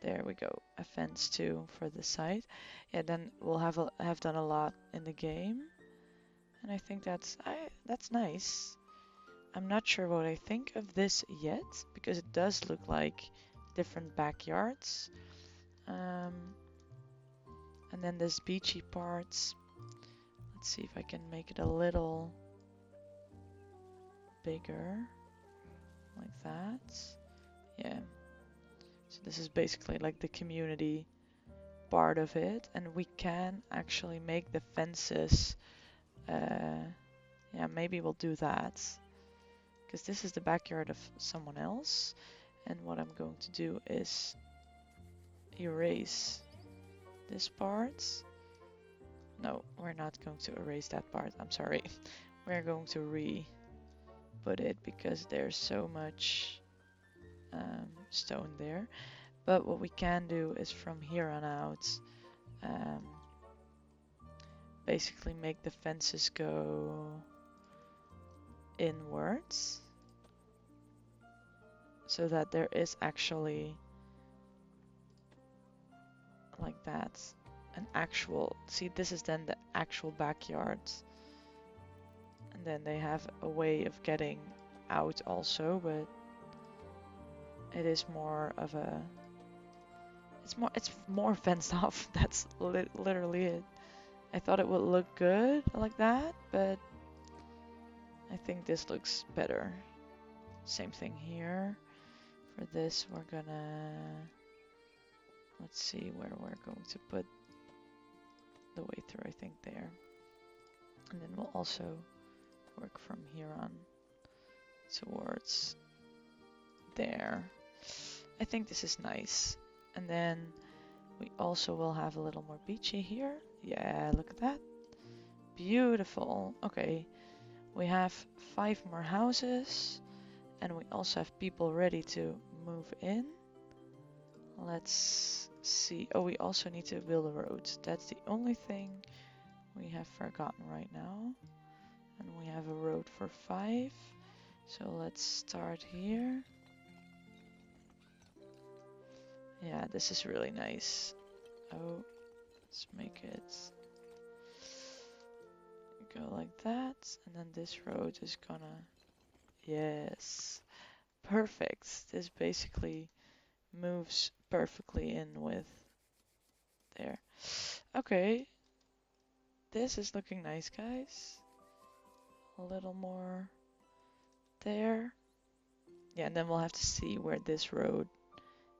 There we go. A fence too for the site. Yeah, then we'll have done a lot in the game, and I think that's nice. I'm not sure what I think of this yet because it does look like different backyards. And then this beachy parts. Let's see if I can make it a little bigger, like that. Yeah. So this is basically like the community part of it, and we can actually make the fences. Yeah, maybe we'll do that because this is the backyard of someone else, and what I'm going to do is erase this part. No, we're not going to erase that part. I'm sorry. We're going to re-put it because there's so much stone there. But what we can do is from here on out basically make the fences go inwards so that there is actually like that an actual, see, this is then the actual backyard, and then they have a way of getting out also, but it is more of a, it's more fenced off. That's literally it. I thought it would look good like that, but I think this looks better. Same thing here. For this, we're gonna, let's see where we're going to put the way through, I think there. And then we'll also work from here on towards there. I think this is nice. And then we also will have a little more beachy here. Yeah, look at that. Beautiful. Okay, we have 5 more houses, and we also have people ready to move in. Let's see. Oh, we also need to build a road. That's the only thing we have forgotten right now. And we have a road for 5. So let's start here. Yeah, this is really nice. Oh, let's make it go like that. And then this road is gonna, yes, perfect. This basically moves perfectly in with there. Okay, this is looking nice, guys. A little more there. Yeah, and then we'll have to see where this road,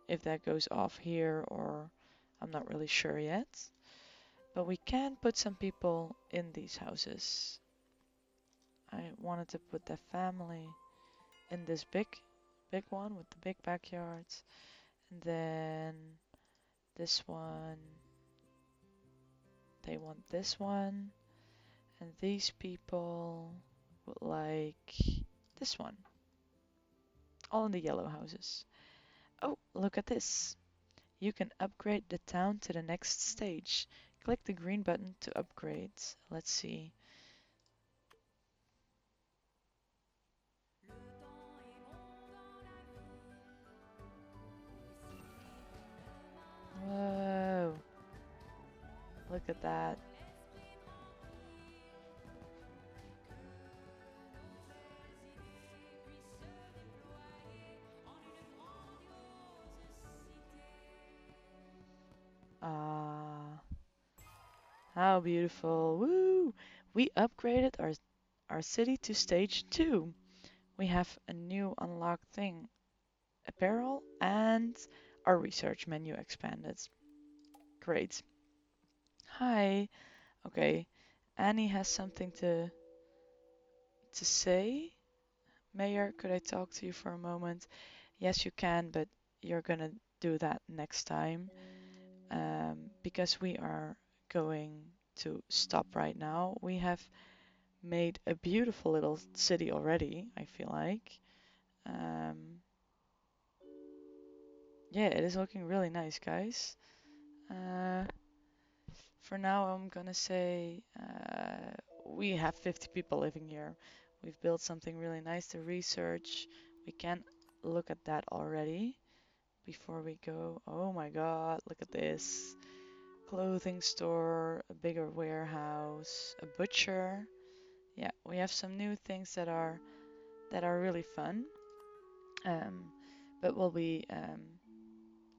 if that goes off here or I'm not really sure yet. But we can put some people in these houses. I wanted to put the family in this big one with the big backyards. And then this one, they want this one. And these people would like this one. All in the yellow houses. Oh, look at this. You can upgrade the town to the next stage. Click the green button to upgrade. Let's see. Whoa. Look at that. Ah, how beautiful. Woo! We upgraded our city to stage 2. We have a new unlocked thing, apparel, and our research menu expanded. Great. Hi. Okay. Annie has something to say. Mayor, could I talk to you for a moment? Yes, you can, but you're gonna do that next time, because we are going to stop right now. We have made a beautiful little city already, I feel like. Um, yeah, it is looking really nice, guys. Uh, for now, I'm gonna say we have 50 people living here. We've built something really nice to research. We can look at that already before we go. Oh my god, look at this. Clothing store, a bigger warehouse, a butcher. Yeah, we have some new things that are really fun. Um, but we'll be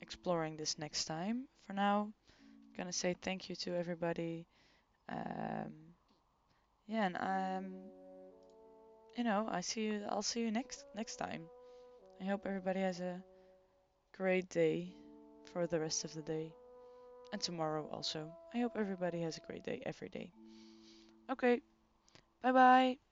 exploring this next time. For now, I'm gonna say thank you to everybody. Um, yeah, and I see you. I'll see you next time. I hope everybody has a great day for the rest of the day and tomorrow also. I hope everybody has a great day every day. Okay, bye bye.